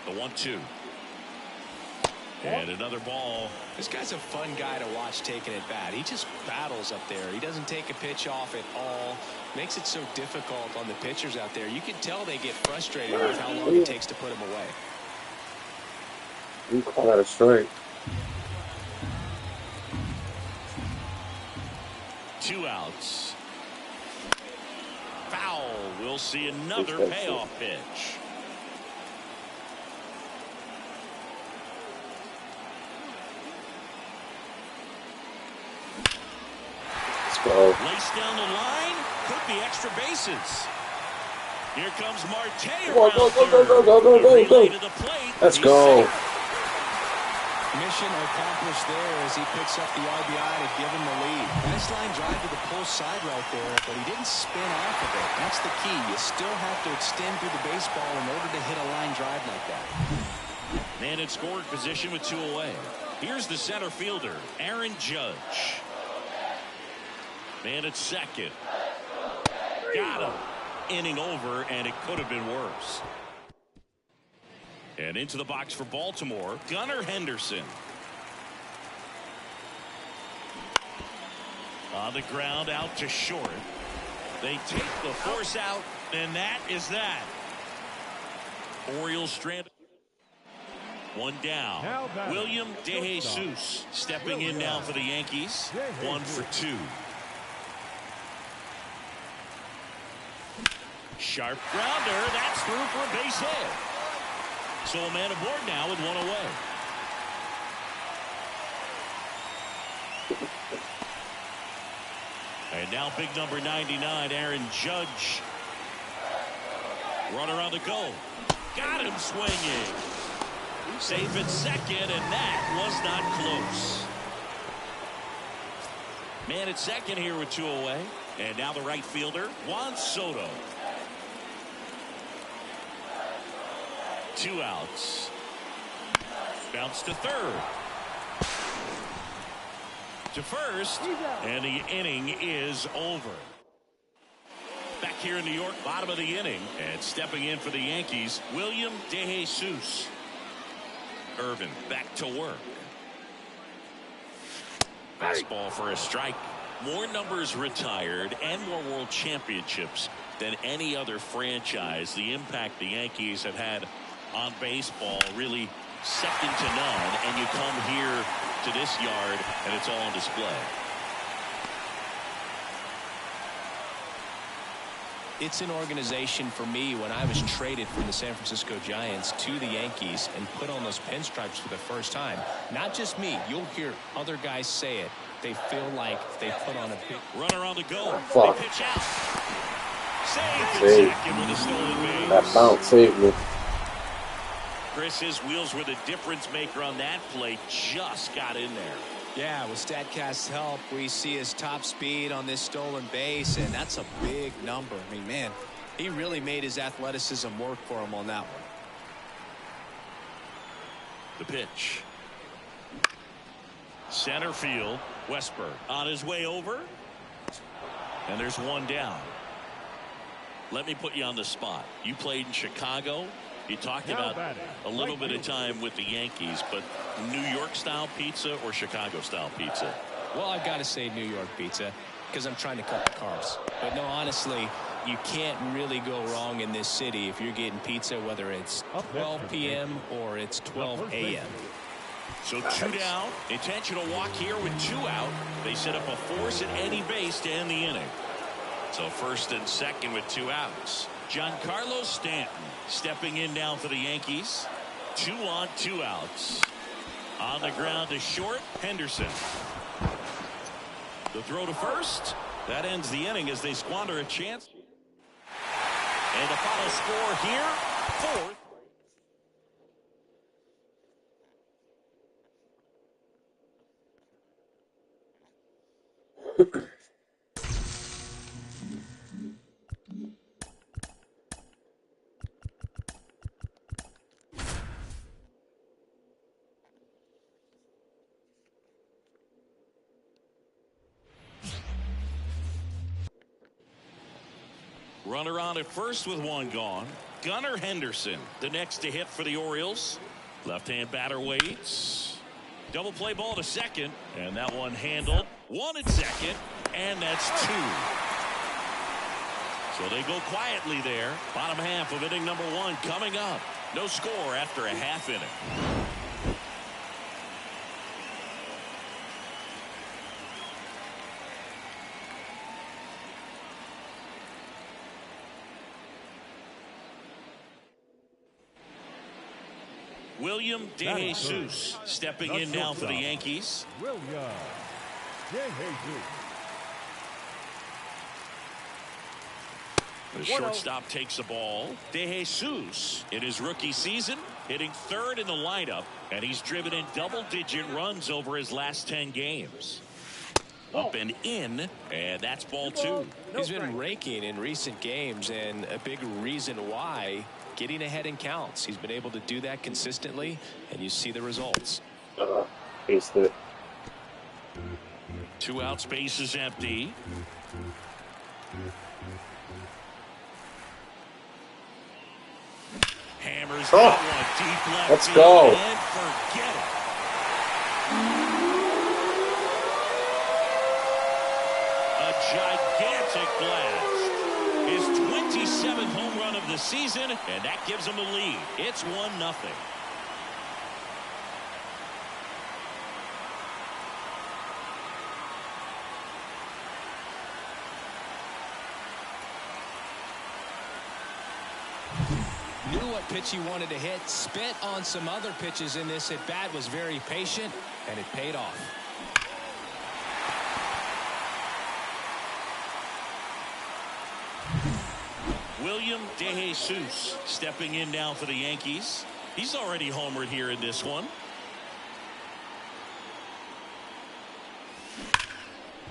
The 1-2. And another ball. This guy's a fun guy to watch taking at bat. He just battles up there. He doesn't take a pitch off at all. Makes it so difficult on the pitchers out there. You can tell they get frustrated with how long it takes to put him away. You call that a strike. 2 outs. Foul. We'll see another payoff pitch. Go. Laced down the line. Could be extra bases. Here comes Marte. Go, go. To the plate. Let's go. Mission accomplished there as he picks up the RBI to give him the lead. Nice line drive to the pull side right there, but he didn't spin off of it. That's the key. You still have to extend through the baseball in order to hit a line drive like that. Man in scoring position with 2 away. Here's the center fielder, Aaron Judge. Man at second. Got him. Inning over, and it could have been worse. And into the box for Baltimore, Gunnar Henderson. On the ground, out to short. They take the force out, and that is that. Orioles stranded. 1 down. William DeJesus stepping in now for the Yankees. 1 for 2. Sharp grounder. That's through for a base hit. So a man aboard now with 1 away. And now big number 99, Aaron Judge. Runner on the go. Got him swinging. Safe at second, and that was not close. Man at second here with 2 away. And now the right fielder, Juan Soto. 2 outs. Bounce to third. To first. And the inning is over. Back here in New York, bottom of the inning. And stepping in for the Yankees, William DeJesus. Irvin back to work. Fastball for a strike. More numbers retired and more world championships than any other franchise. The impact the Yankees have had on baseball really second to none, and you come here to this yard and it's all on display. It's an organization for me when I was traded from the San Francisco Giants to the Yankees and put on those pinstripes for the first time. Not just me. You'll hear other guys say it. They feel like they put on a big runner on the go. Fuck. They pitch out. Save. Second with a stolen base. That bounce saved me. Chris, his wheels were the difference maker on that play. Just got in there. Yeah, with StatCast's help, we see his top speed on this stolen base, and that's a big number. I mean, man, he really made his athleticism work for him on that one. The pitch. Center field, Westberg on his way over. And there's one down. Let me put you on the spot. You played in Chicago. You talked about a little bit of time with the Yankees, but New York style pizza or Chicago style pizza? Well, I've got to say New York pizza because I'm trying to cut the carbs. But no, honestly, you can't really go wrong in this city if you're getting pizza, whether it's 12 p.m. or it's 12 a.m. So 2 down, intentional walk here with 2 out. They set up a force at any base to end the inning. So first and second with 2 outs. Giancarlo Stanton stepping in now for the Yankees. 2 on, 2 outs. On the ground to short, Henderson. The throw to first. That ends the inning as they squander a chance. And the final score here, 4th. Runner on at first with 1 gone. Gunnar Henderson, the next to hit for the Orioles. Left-hand batter waits. Double play ball to second, and that one handled. 1 at second, and that's 2. So they go quietly there. Bottom half of inning number 1 coming up. No score after a half inning. William DeJesus stepping in now for the Yankees. William DeJesus. The shortstop takes the ball. DeJesus in his rookie season hitting 3rd in the lineup, and he's driven in double-digit runs over his last 10 games. Up and in, and that's ball 2. He's been raking in recent games, and a big reason why, getting ahead in counts. He's been able to do that consistently, and you see the results. Faced it. 2 out, space is empty. Hammers that one deep left. Let's go. And forget it. A gigantic blast. His 27th home run of the season, and that gives him the lead. It's 1-0. Knew what pitch he wanted to hit, spit on some other pitches in this at bat, was very patient, and it paid off. William DeJesus stepping in now for the Yankees. He's already homered here in this one.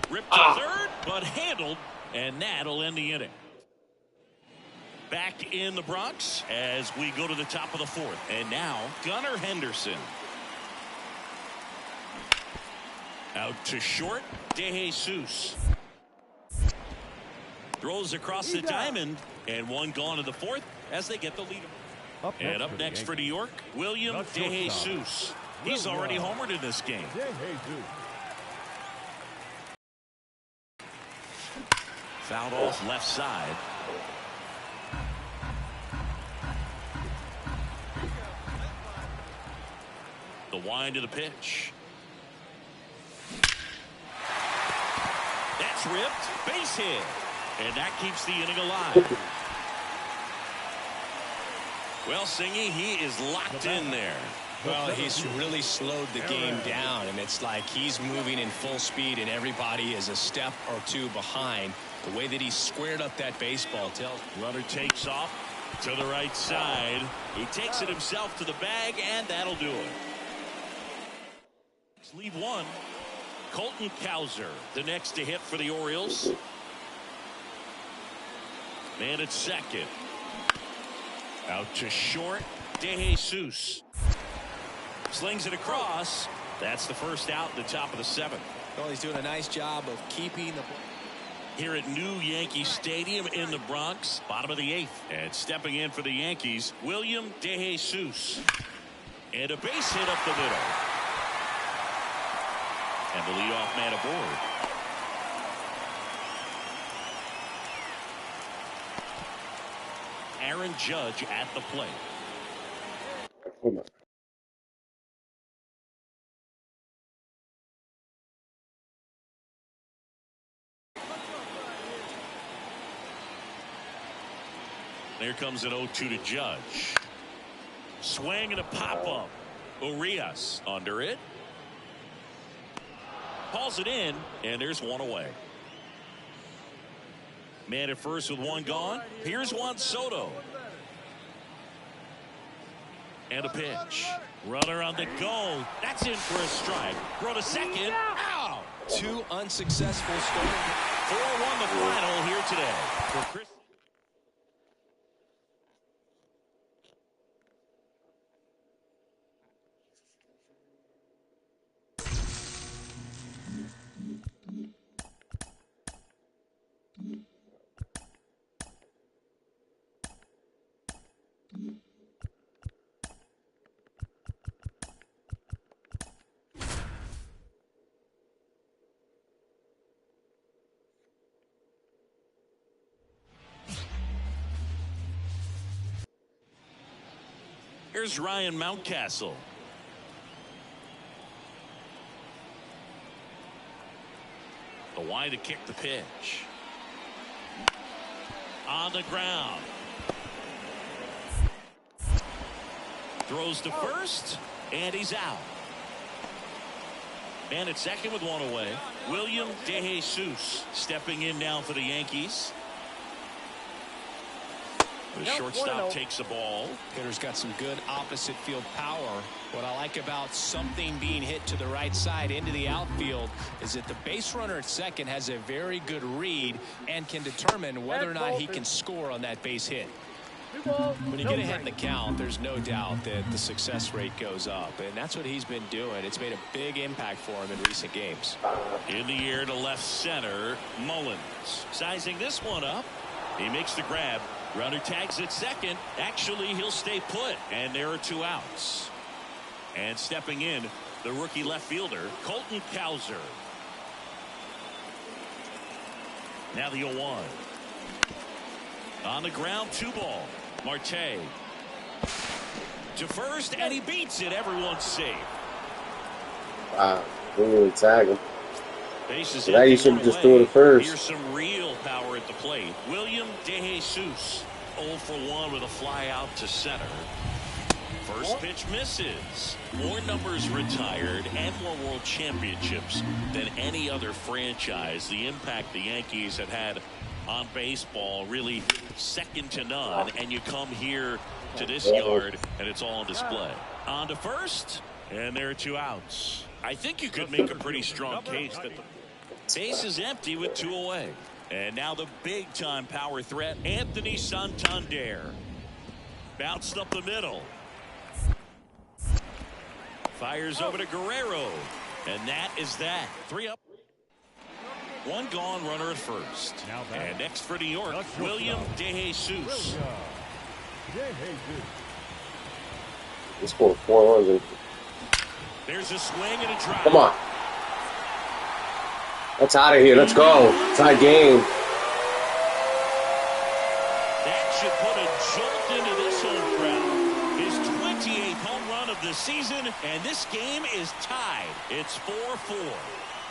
Ripped to third, but handled, and that'll end the inning. Back in the Bronx as we go to the top of the 4th. And now Gunnar Henderson. Out to short, DeJesus. Throws across the diamond, and 1 gone in the 4th as they get the lead. And up next for New York, William DeJesus. He's already homered in this game. Fouled off left side. The wind of the pitch. That's ripped. Base hit. And that keeps the inning alive. Well, Singy, he is locked in there. Well, he's really slowed the game down, and it's like he's moving in full speed, and everybody is a step or 2 behind. The way that he squared up that baseball tells. Runner takes off to the right side. He takes it himself to the bag, and that'll do it. Leave 1. Colton Cowser, the next to hit for the Orioles. Man at second. Out to short. DeJesus slings it across. That's the first out at the top of the 7th. Well, he's doing a nice job of keeping the here at New Yankee Stadium in the Bronx, bottom of the 8th. And stepping in for the Yankees, William DeJesus. And a base hit up the middle. And the leadoff man aboard. Aaron Judge at the plate. Hold on. There comes an 0-2 to Judge. Swing and a pop-up. Urias under it. Calls it in, and there's one away. Man at first with one gone. Here's Juan Soto. And a pitch. Runner on the go. That's in for a strike. Throw to second. Ow! 2 unsuccessful starts. 4-1 the final here today. For Chris. Here's Ryan Mountcastle. The wide to kick the pitch. On the ground. Throws to first, and he's out. Man at second with one away. William DeJesus stepping in now for the Yankees. The shortstop takes the ball. Hitter's got some good opposite field power. What I like about something being hit to the right side into the outfield is that the base runner at second has a very good read and can determine whether or not he can score on that base hit. When you get ahead in the count, there's no doubt that the success rate goes up, and that's what he's been doing. It's made a big impact for him in recent games. In the air to left center, Mullins sizing this one up. He makes the grab. Runner tags at second. Actually, he'll stay put, and there are 2 outs. And stepping in, the rookie left fielder, Colton Cowser. Now the 0-1. On the ground, 2-ball. Marte to first, and he beats it. Everyone's safe. Wow, didn't really tag him. Bases now you should just do it first. Here's some real power at the plate. William DeJesus 0 for 1 with a fly out to center. First pitch misses. More numbers retired and more world championships than any other franchise. The impact the Yankees have had on baseball really second to none. And you come here to this yard and it's all on display. On to first, and there are 2 outs. I think you could make a pretty strong case that the base is empty with 2 away. And now the big-time power threat, Anthony Santander. Bounced up the middle. Fires over to Guerrero. And that is that. 3 up. 1 gone, runner at first. And next for New York, William DeJesus. He scored 4 runs. There's a swing and a drive. Come on. That's out of here. Let's go. Tie game. That should put a jolt into this home crowd. His 28th home run of the season, and this game is tied. It's 4-4.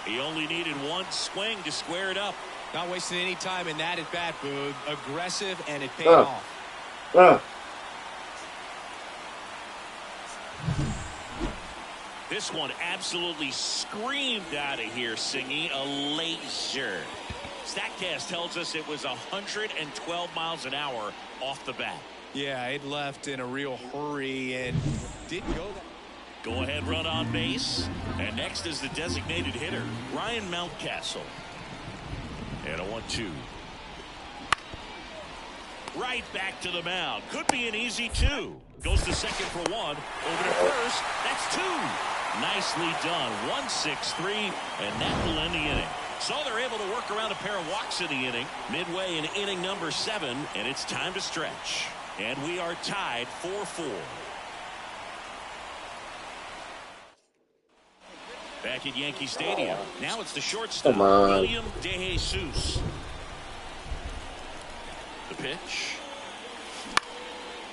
He only needed 1 swing to square it up. Not wasting any time in that at bat, Boog. Aggressive, and it paid off. This one absolutely screamed out of here, Singy. A laser. StatCast tells us it was 112 miles an hour off the bat. Yeah, it left in a real hurry and didn't go that. Go-ahead run on base. And next is the designated hitter, Ryan Mountcastle. And a 1-2. Right back to the mound. Could be an easy 2. Goes to second for 1. Over to first. That's 2. Nicely done. 1-6-3. And that will end the inning. So they're able to work around a pair of walks in the inning. Midway in inning number 7. And it's time to stretch. And we are tied 4-4. Back at Yankee Stadium. Now it's the shortstop, William DeJesus. The pitch.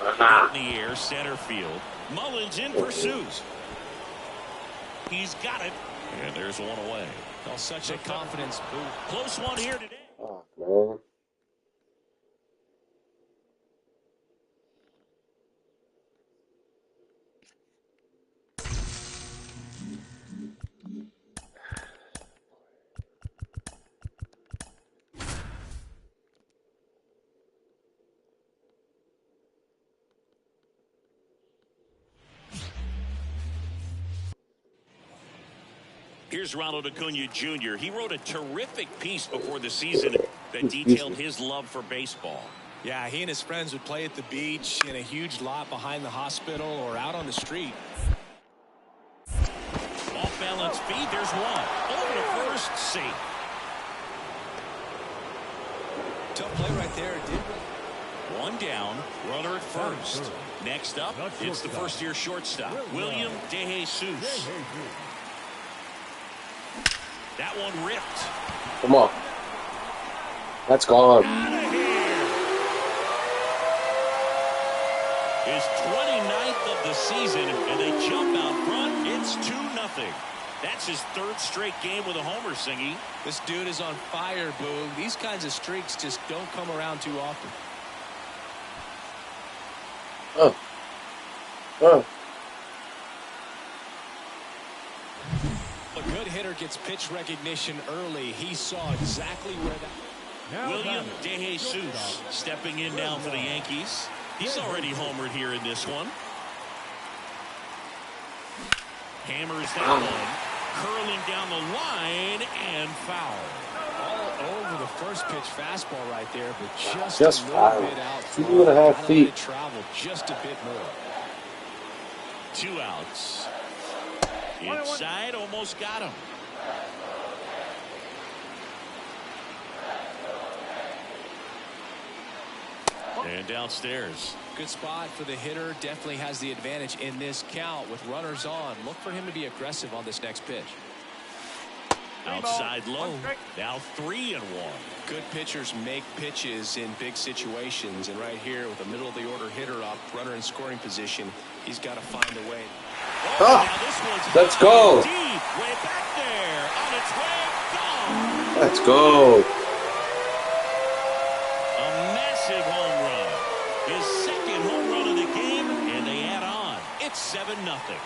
Out in the air, center field. Mullins in pursuit. He's got it. And there's one away. Oh, such a confidence boost. Close one here today. Oh, man. Here's Ronald Acuna Jr. He wrote a terrific piece before the season that detailed his love for baseball. Yeah, he and his friends would play at the beach, in a huge lot behind the hospital, or out on the street. Off balance feed, there's one. Over to first, safe. Tough play right there. One down, runner at first. Next up, it's the first-year shortstop, William DeJesus. That one ripped. Come on. That's gone. Out of here. His 29th of the season, and they jump out front. It's 2-0. That's his 3rd straight game with a homer, Singy. This dude is on fire, Boog. These kinds of streaks just don't come around too often. A good hitter gets pitch recognition early. He saw exactly where that... William DeJesus stepping in now for the Yankees. He's already homered here in this one. Hammers that one. Curling down the line and foul. All over the first pitch fastball right there, but just a little foul. bit out. 2.5 feet. Travel just a bit more. 2 outs. Inside, almost got him. And downstairs. Good spot for the hitter. Definitely has the advantage in this count with runners on. Look for him to be aggressive on this next pitch. Outside low. Now 3-1. Good pitchers make pitches in big situations. And right here with a middle of the order hitter up, runner in scoring position, he's got to find a way. Oh, now this one's let's go. Deep, way back there. On its way, gone. Let's go. A massive home run. His 2nd home run of the game, and they add on. It's 7-0.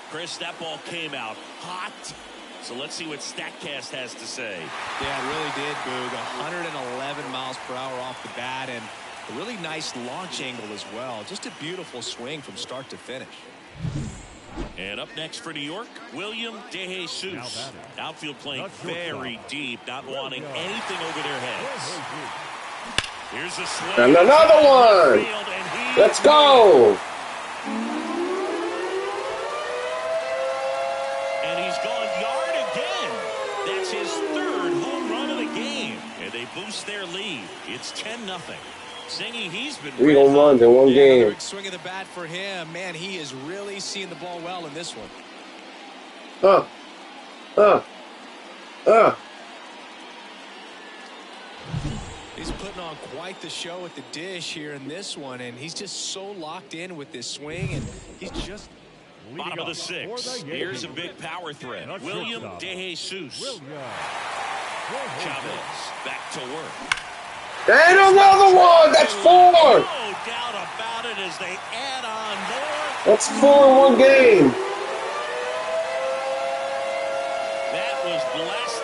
Chris, that ball came out hot. So let's see what StatCast has to say. Yeah, it really did, Boog. 111 miles per hour off the bat, and a really nice launch angle as well. Just a beautiful swing from start to finish. And up next for New York, William DeJesus. Outfield playing very deep, not wanting anything over their heads. Here's a swing. And another one. Let's go. And he's gone yard again. That's his 3rd home run of the game. And they boost their lead. It's 10-0. Singy, he's been 3 home runs in one game. Big swing of the bat for him. Man, he is really seeing the ball well in this one. He's putting on quite the show at the dish here in this one, and he's just so locked in with this swing, and he's just... Bottom of the 6th. Here's a big power threat. William DeJesus. Chavez back to work. And another one. That's 4. No doubt about it as they add on more. That's 4 in one game.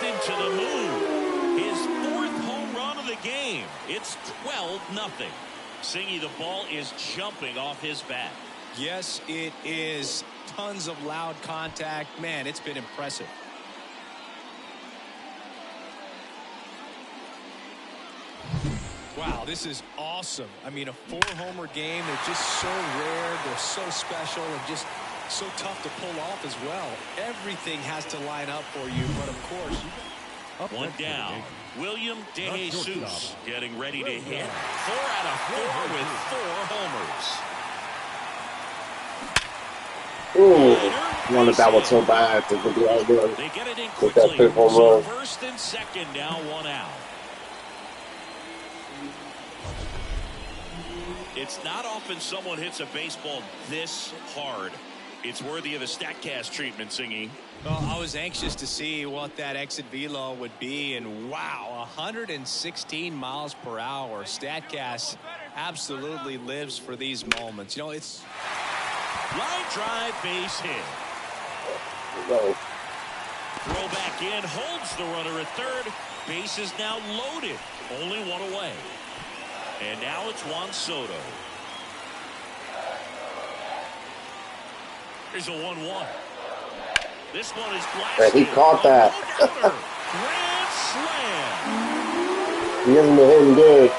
him to the moon. His 4th home run of the game. It's 12-0. Singy, the ball is jumping off his bat. Yes, it is. Tons of loud contact. Man, it's been impressive. Wow, this is awesome. I mean, a 4-homer game. They're just so rare. They're so special and just so tough to pull off as well. Everything has to line up for you, but of course. One down. William De Jesus getting ready to hit. 4 out of 4 with 4 homers. Ooh, wanted that one so bad to be all good. They get it in With that quickly. big home So run. 1st and 2nd now, 1 out. It's not often someone hits a baseball this hard. It's worthy of a StatCast treatment, Singy. Well, I was anxious to see what that exit velo would be, and wow, 116 miles per hour. StatCast absolutely lives for these moments. You know, it's Line drive, base hit. Go. Throw back in, holds the runner at 3rd. Base is now loaded. Only 1 away. And now it's Juan Soto. Here's a 1-1. This one is blasted. He caught that. Grand slam. He hasn't been hitting good.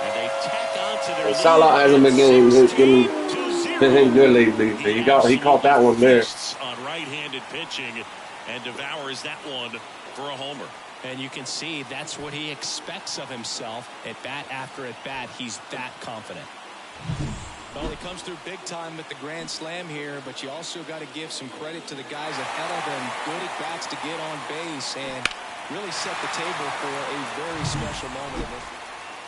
And they tack on to their Salah hasn't been hitting good lately. He caught that one there. On right-handed pitching and devours that one for a homer. And you can see that's what he expects of himself at bat after at bat. He's that confident. Well, he comes through big time with the grand slam here, but you also got to give some credit to the guys ahead of him. Good at bats to get on base and really set the table for a very special moment.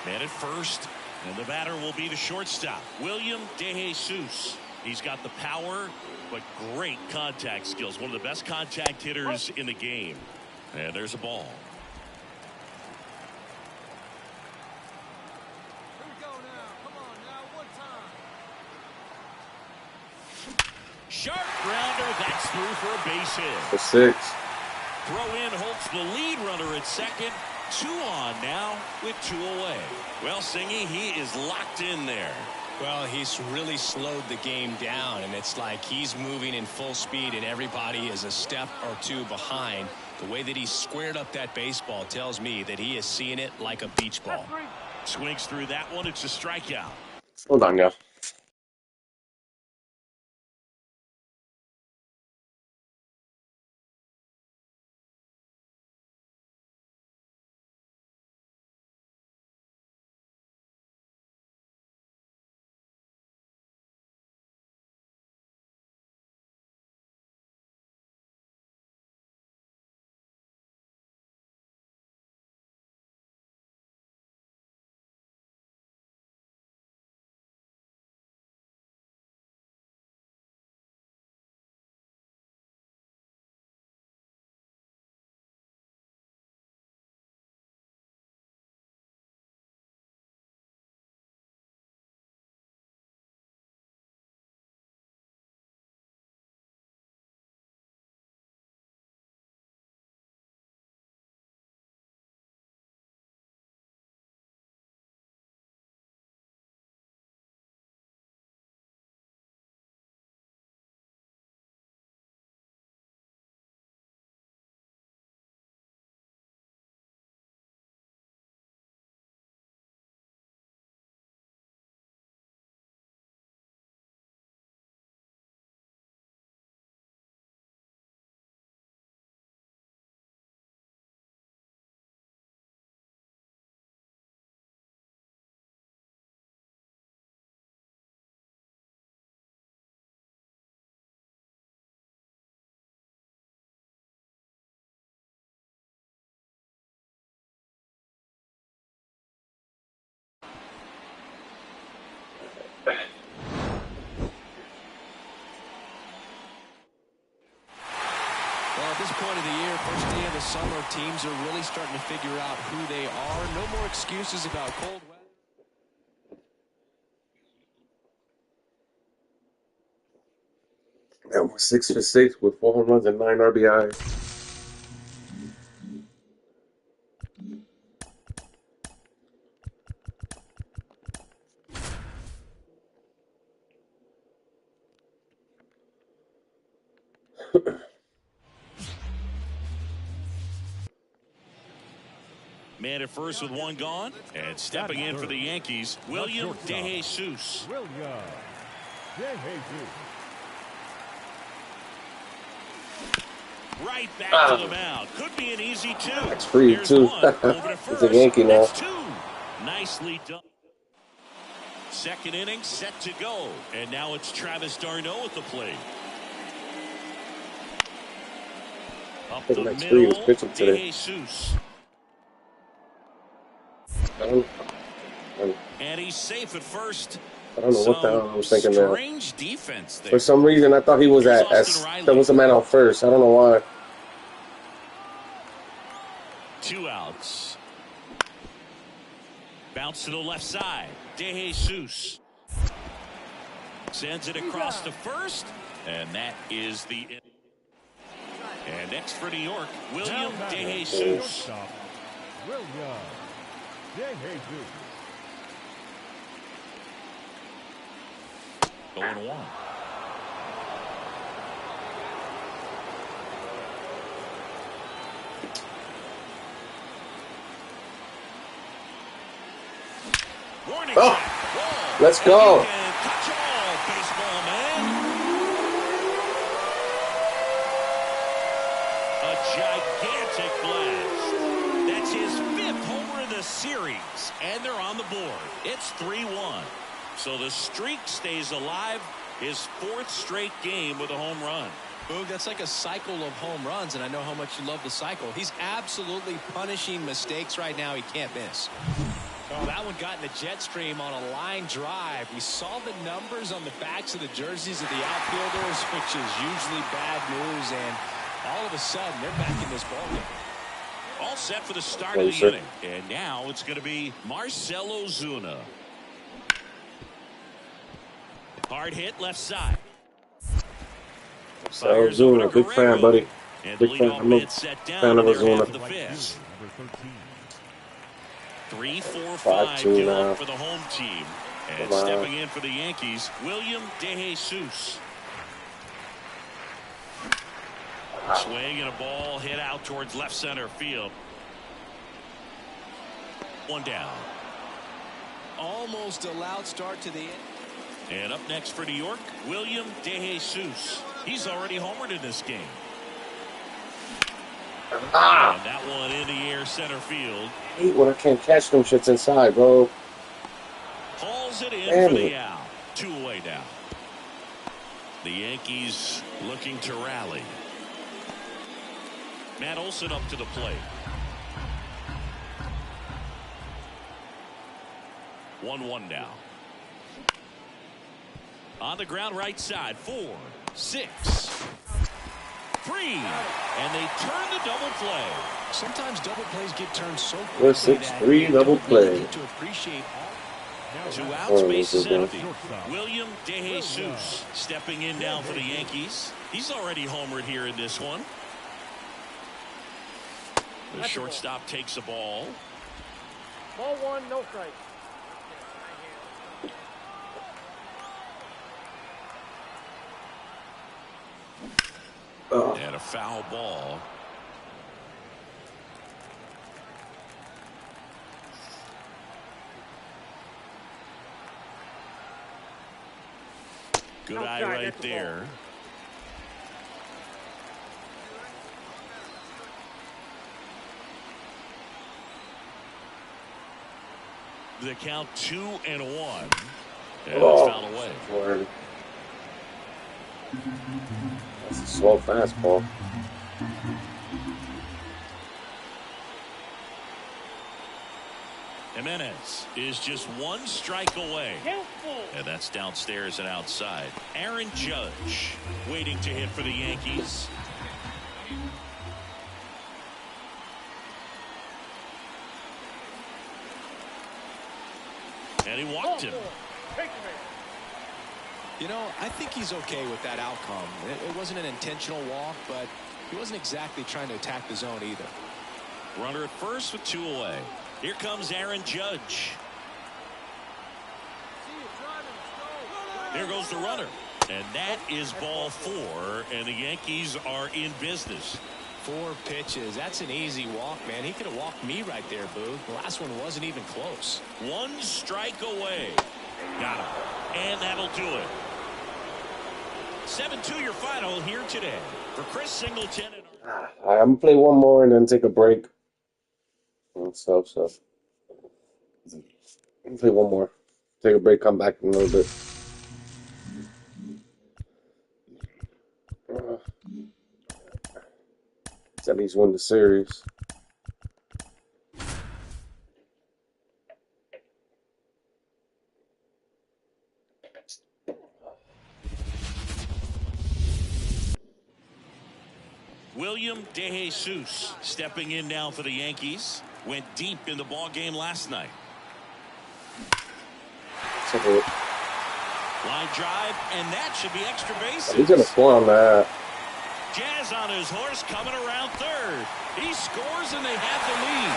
Man at first, and the batter will be the shortstop, William De Jesus. He's got the power, but great contact skills. One of the best contact hitters in the game. And there's a ball. Sharp grounder, that's through for a base hit. For 6. Throw in, Holtz the lead runner at 2nd. 2 on now with 2 away. Well, Singy, he is locked in there. Well, he's really slowed the game down, and it's like he's moving in full speed, and everybody is a step or 2 behind. The way that he squared up that baseball tells me that he is seeing it like a beach ball. Swings through that one. It's a strikeout. Hold on, guys. Well, at this point of the year, first day of the summer, teams are really starting to figure out who they are. No more excuses about cold weather. And we're 6 for 6 with 4 home runs and 9 RBIs. Man at first with one gone. And stepping in for the Yankees, William DeJesus. Right back to the mound. Could be an easy two. That's free, too. It's a Yankee now. That's two. Nicely done. Second inning set to go. And now it's Travis d'Arnaud at the plate. Up the middle, DeJesus. And he's safe at first. I don't know what the hell I was thinking there. Strange defense there. For some reason, I thought he was there was a man out first. I don't know why. 2 outs. Bounce to the left side. DeJesus sends it across to first, and that is the. And next for New York, William DeJesus. Going one. Warning. Oh, let's go. Touch all, baseball man. A gigantic blast. That's his 5th homer of the series, and they're on the board. It's 3-1. So the streak stays alive. His 4th straight game with a home run. Boog, that's like a cycle of home runs, and I know how much you love the cycle. He's absolutely punishing mistakes right now he can't miss. Oh, that one got in the jet stream on a line drive. We saw the numbers on the backs of the jerseys of the outfielders, which is usually bad news, and all of a sudden they're back in this ballgame. All set for the start of the inning. And now it's going to be Marcell Ozuna. Hard hit left side. Ozuna, big fan, buddy. Big fan. I'm a fan of Ozuna. 3-4-5 down for the home team. And stepping in for the Yankees, William DeJesus. Swing and a ball hit out towards left center field. One down. Almost a loud start to the inning. And up next for New York, William DeJesus. He's already homered in this game. And that one in the air center field. I hate when I can't catch them shits inside, bro. Hauls it in for the out. 2 away now. The Yankees looking to rally. Matt Olson up to the plate. 1-1 now. On the ground right side. 4, 6, 3, and they turn the double play. Sometimes double plays get turned so quickly. 6-3 double play. To appreciate all. 2 outs, bases empty. William DeJesus stepping in now for the Yankees. He's already homered here in this one. The shortstop takes a ball. Ball 1, no strike. And a foul ball. Good eye right there. The count 2-1. And it's fouled away. Lord. That's a slow fastball. Jimenez is just 1 strike away. And that's downstairs and outside. Aaron Judge waiting to hit for the Yankees. And he walked him. You know, I think he's okay with that outcome. It wasn't an intentional walk, but he wasn't exactly trying to attack the zone either. Runner at first with 2 away. Here comes Aaron Judge. Here goes the runner. And that is ball 4, and the Yankees are in business. 4 pitches. That's an easy walk, man. He could have walked me right there, Boo. The last one wasn't even close. 1 strike away. Got him. And that'll do it. 7-2 your final here today. For Chris Singleton. I'm going to play one more and then take a break. So. I'm play one more. Take a break, come back in a little bit. Let's at least win the series. William DeJesus stepping in now for the Yankees. Went deep in the ball game last night. Line drive, and that should be extra bases. He's going to score on that. Jazz on his horse coming around third. He scores, and they have the lead.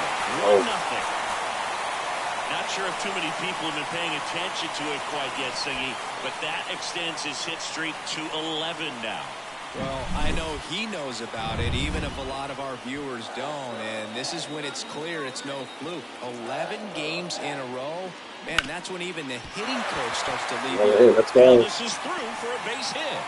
1-0. Not sure if too many people have been paying attention to it quite yet, Singy, but that extends his hit streak to 11 now. Well, I know he knows about it, even if a lot of our viewers don't. And this is when it's clear it's no fluke. 11 games in a row. Man, that's when even the hitting coach starts to leave. Hey, let's go. This is through for a base hit.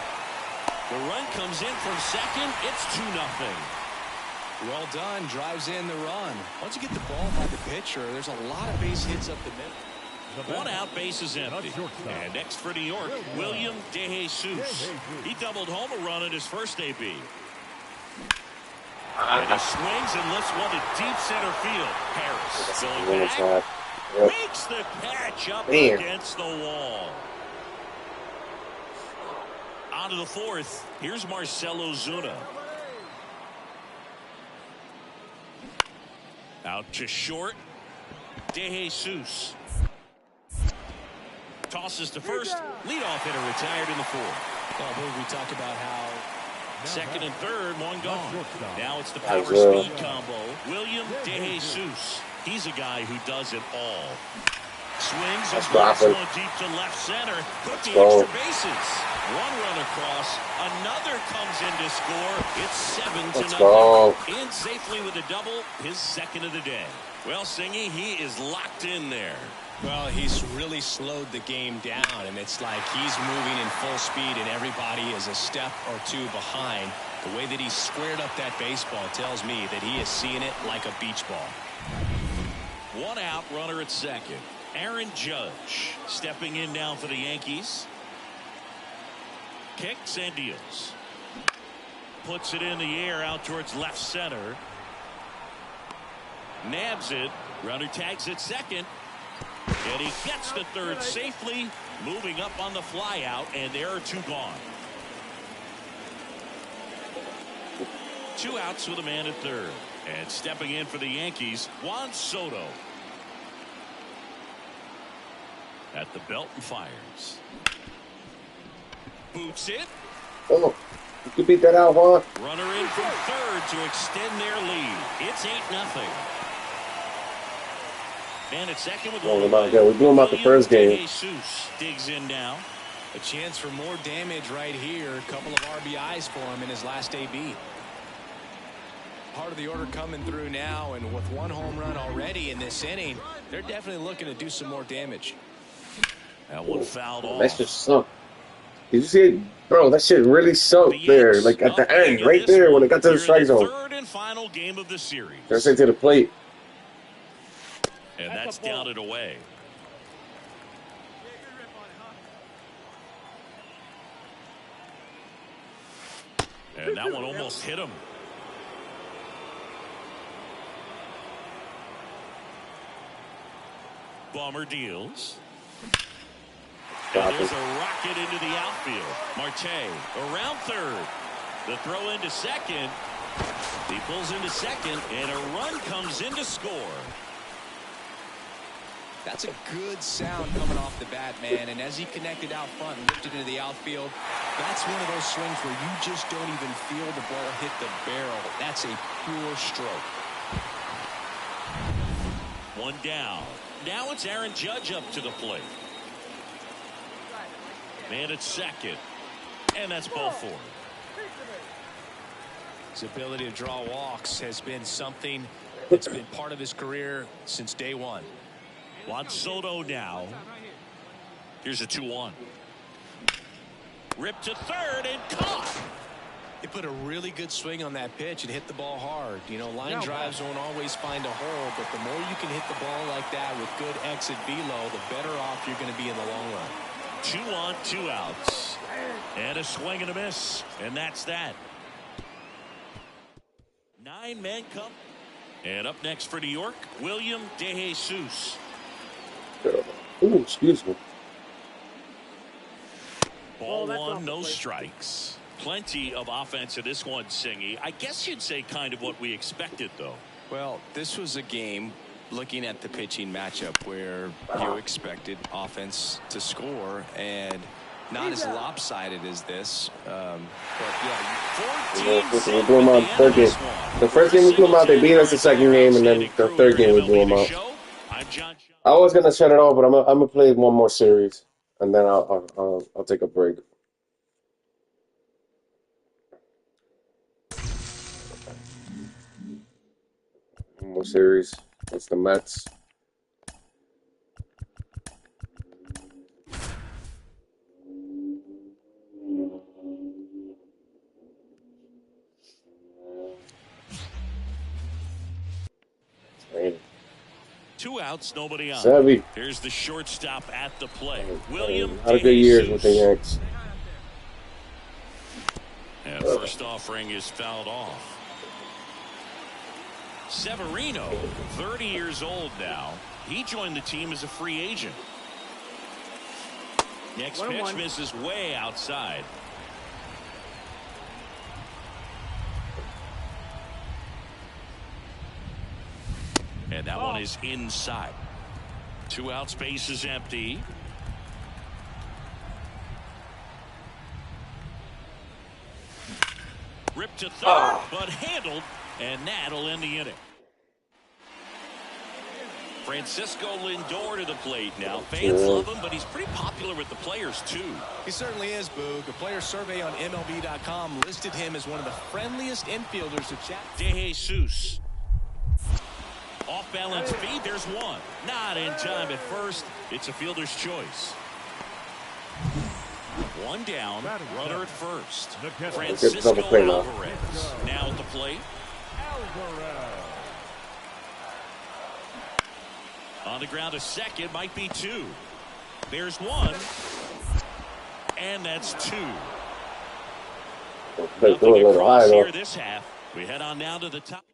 The run comes in from second. It's 2-0. Well done. Drives in the run. Once you get the ball by the pitcher, there's a lot of base hits up the middle. 1 out, base is empty. And next for New York, William DeJesus. He doubled home a run in his first AB. And he swings and lifts one to deep center field. Harris going back. Makes the catch up against the wall. On to the 4th. Here's Marcell Ozuna. Out to short. DeJesus. Tosses to first. Leadoff hitter retired in the 4th. Well, we talked about how second and third, one gone. Now it's the power speed combo. William DeJesus. He's a guy who does it all. Swings and blasts one deep to left center. Put the extra bases. 1 run across. Another comes in to score. It's 7-0. In safely with a double. His second of the day. Well, Singy, he is locked in there. Well, he's really slowed the game down, and it's like he's moving in full speed, and everybody is a step or 2 behind. The way that he squared up that baseball tells me that he is seeing it like a beach ball. 1 out, runner at second. Aaron Judge stepping in now for the Yankees. Kicks and deals. Puts it in the air out towards left center. Nabs it. Runner tags at second. And he gets to third safely. Moving up on the fly out, and there are 2 gone. 2 outs with a man at third. And stepping in for the Yankees, Juan Soto. At the belt and fires. Boots it. Oh, you can beat that out, Juan. Runner in from third to extend their lead. It's 8-0. And at second with we blew him out the first game. Jesus digs in now. A chance for more damage right here. A couple of RBIs for him in his last AB. Part of the order coming through now, and with 1 home run already in this inning, they're definitely looking to do some more damage. That one fouled off. That just sunk. Did you see it? Bro, that shit really sunk there. Like at the end, right there when it got to the strike zone. Third and final game of the series. They're straight to the plate. And that's down and away. And that one almost hit him. Bomber deals. And there's a rocket into the outfield. Marte around third. The throw into second. He pulls into second, and a run comes in to score. That's a good sound coming off the bat, man. And as he connected out front and lifted into the outfield, that's one of those swings where you just don't even feel the ball hit the barrel. That's a pure stroke. 1 down. Now it's Aaron Judge up to the plate. Man at second. And that's ball 4. His ability to draw walks has been something that's been part of his career since day one. Juan Soto now. Here's a 2-1. Ripped to third and caught. He put a really good swing on that pitch and hit the ball hard. You know, line drives won't always find a hole, but the more you can hit the ball like that with good exit velo, the better off you're going to be in the long run. 2 on, 2 outs. And a swing and a miss. And that's that. 9 men come. And up next for New York, William DeJesus. Ooh, excuse me. Ball 1, no strikes. Plenty of offense in this one, Singy. I guess you'd say kind of what we expected, though. Well, this was a game, looking at the pitching matchup, where you expected offense to score, and not as lopsided as this. But yeah, We blew them out third game. The first game we blew them out, they beat us the second game, and then the third game we blew them out. I was gonna shut it off, but I'm gonna play one more series, and then I'll take a break. One more series. That's the Mets. It's 2 outs, nobody on. Savvy. Here's the shortstop at the plate. William Had a good years with the Yanks. And first offering is fouled off. Severino, 30 years old now. He joined the team as a free agent. Next pitch misses way outside. And that one is inside. 2 outs, base is empty. Ripped to third, but handled, and that'll end the inning. Francisco Lindor to the plate now. Fans love him, but he's pretty popular with the players, too. He certainly is, Boog. A player survey on MLB.com listed him as one of the friendliest infielders to chat. DeJesus. Off balance feed, there's one. Not in time at first. It's a fielder's choice. 1 down, runner at first. Francisco Alvarez now at the plate. On the ground, a second, might be 2. There's 1. And that's 2. Nothing across here this half. We head on now to the top.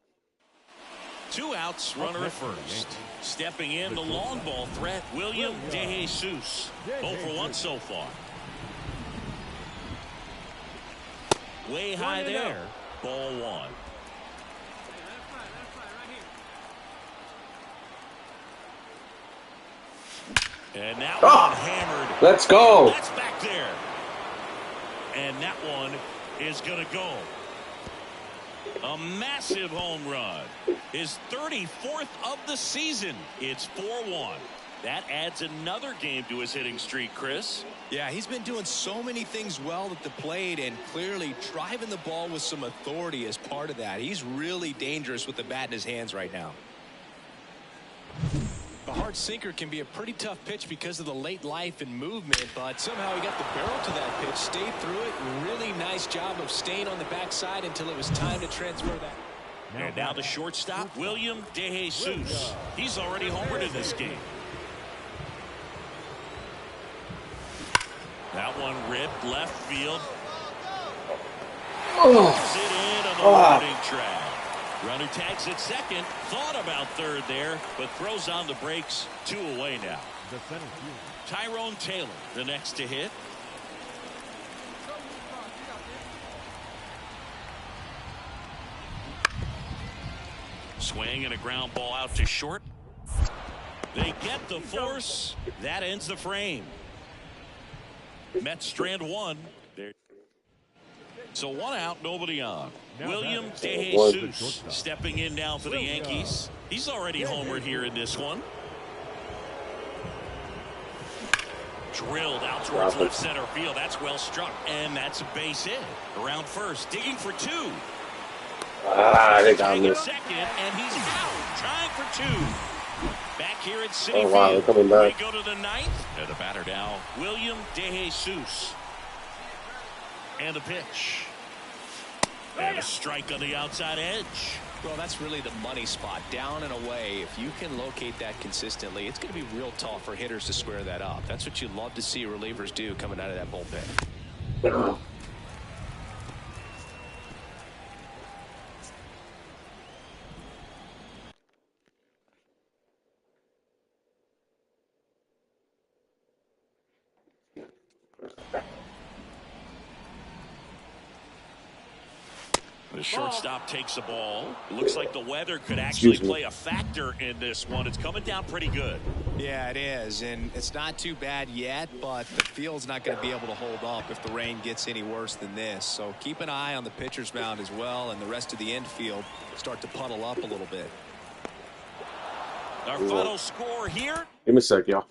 2 outs, runner at first. Stepping in, the long ball threat, William DeJesus. 0 for 1 so far. Way high there. Ball 1. And that one hammered. Let's go. That's back there. And that one is going to go. A massive home run. His 34th of the season. It's 4-1. That adds another game to his hitting streak, Chris. Yeah, he's been doing so many things well at the plate and clearly driving the ball with some authority as part of that. He's really dangerous with the bat in his hands right now. A hard sinker can be a pretty tough pitch because of the late life and movement, but somehow he got the barrel to that pitch, stayed through it. Really nice job of staying on the backside until it was time to transfer that. And now the shortstop, William DeJesus. He's already homered in this game. That one ripped left field. Puts it in on the warning track. Runner tags at second. Thought about third there, but throws on the brakes. 2 away now. Tyrone Taylor, the next to hit. Swing and a ground ball out to short. They get the force. That ends the frame. Mets strand 1. So 1 out, nobody on. William DeJesus stepping in now for the Yankees. He's already homered here in this one. Drilled out towards left center field. That's well struck. And that's a base hit. Around first. Digging for two. I think I missed. Second, and he's out. Trying for two. Back here at Citi Oh, wow, Field. they're coming back. We go to the ninth. And the batter now, William De Jesus. And the pitch. And a strike on the outside edge. Well, that's really the money spot, down and away. If you can locate that consistently, it's going to be real tough for hitters to square that up. That's what you love to see relievers do coming out of that bullpen. The shortstop takes the ball. Looks like the weather could actually play a factor in this one. It's coming down pretty good. Yeah, it is, and it's not too bad yet, but the field's not going to be able to hold up if the rain gets any worse than this. So keep an eye on the pitcher's mound as well, and the rest of the infield start to puddle up a little bit. Our final score here. Give me a sec, y'all.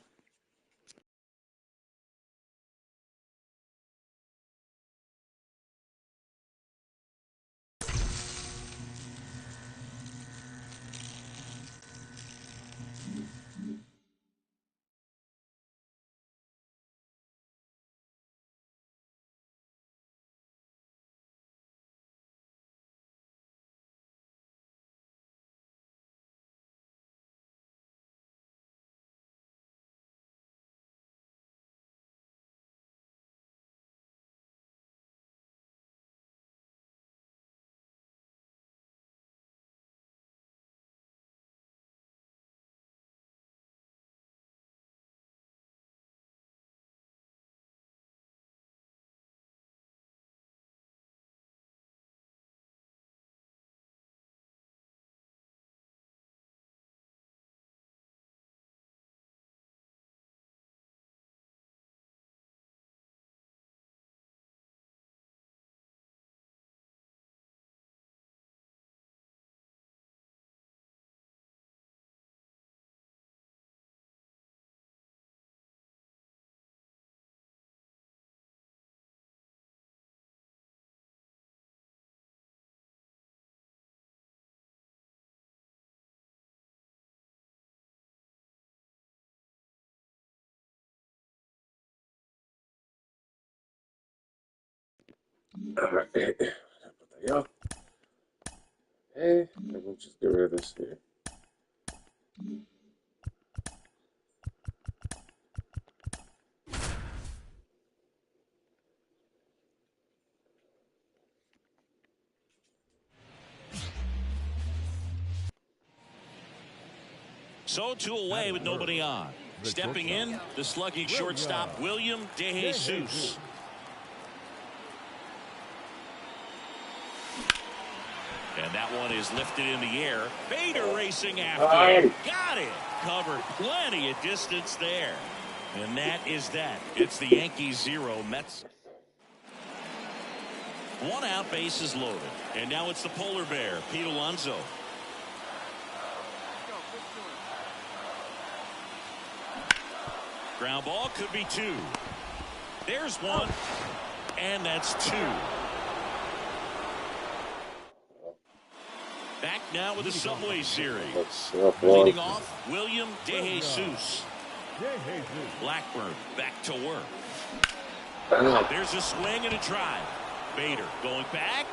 All right. Y'all. Hey, we'll just get rid of this here. So 2 away with nobody on. Stepping in, the slugging shortstop, William De Jesus. And that one is lifted in the air. Bader racing after. Got it. Covered plenty of distance there. And that is that. It's the Yankees 0, Mets. 1 out, bases loaded. And now it's the polar bear, Pete Alonso. Ground ball could be 2. There's 1. And that's 2. Back now with the Subway Series. Leading off, William De Jesus. Blackburn back to work. There's a swing and a drive. Bader going back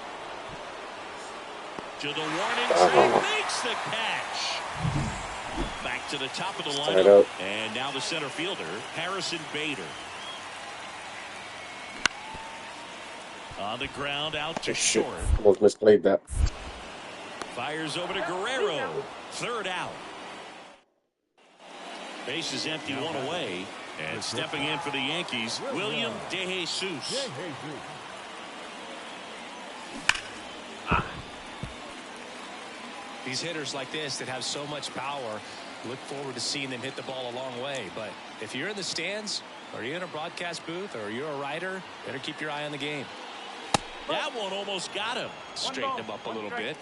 to the warning track. Makes the catch. Back to the top of the lineup. And now the center fielder, Harrison Bader. On the ground, out to short. Almost misplayed that. Fires over to Guerrero. 3rd out. Base is empty, 1 away. And stepping in for the Yankees, William De Jesus. These hitters like this that have so much power, look forward to seeing them hit the ball a long way. But if you're in the stands, or you're in a broadcast booth, or you're a writer, better keep your eye on the game. That one almost got him. Straighten him up a little bit.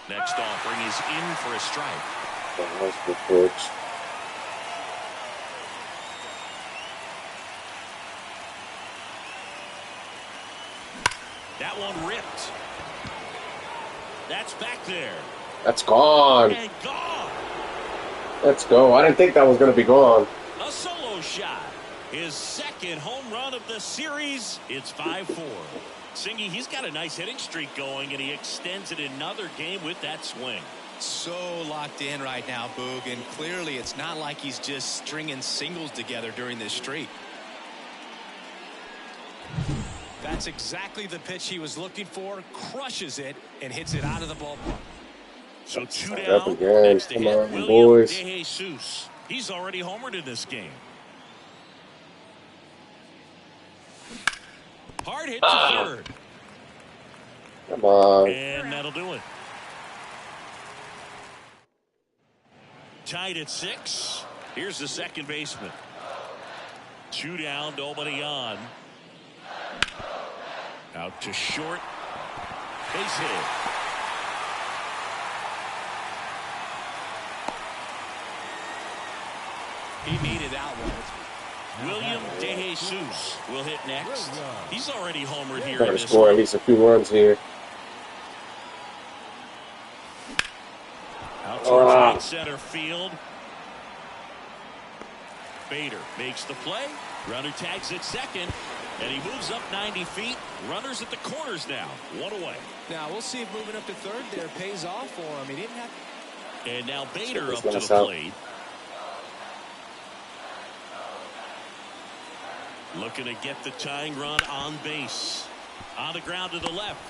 Next offering is in for a strike. That's good pitch. That one ripped. That's back there. That's gone. And gone. Let's go. I didn't think that was going to be gone. A solo shot. His second home run of the series. It's 5-4. Singy, he's got a nice hitting streak going, and he extends it another game with that swing. So locked in right now, Boog, and clearly it's not like he's just stringing singles together during this streak. That's exactly the pitch he was looking for. Crushes it and hits it out of the ballpark. So 2 down. Up again. Next to Come hit, on, William boys. DeJesus. He's already homered in this game. Hard hit to third. Come on. And that'll do it. Tied at 6. Here's the second baseman. 2 down, nobody on. Out to short. Base hit. He needed that one. William DeJesus will hit next. He's already homered here. Trying in to this score one. at least a few runs here. Out to right center field. Bader makes the play. Runner tags at second. And he moves up 90 feet. Runners at the corners now. 1 away. Now we'll see if moving up to third there pays off for him. He didn't have. And now Bader up to Nice the out. plate. Looking to get the tying run on base. On the ground to the left.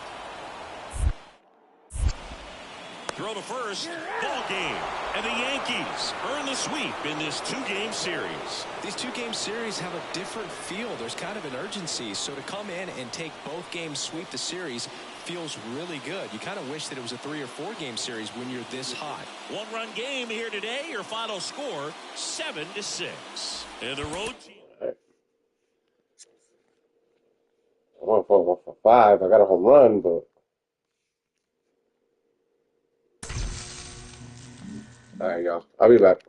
Throw to first. Ball game. And the Yankees earn the sweep in this 2-game series. These 2-game series have a different feel. There's kind of an urgency. So to come in and take both games, sweep the series, feels really good. You kind of wish that it was a 3- or 4-game series when you're this hot. 1-run game here today. Your final score 7-6. And the road team. I went for 5. I got a home run, but. All right, y'all. I'll be back.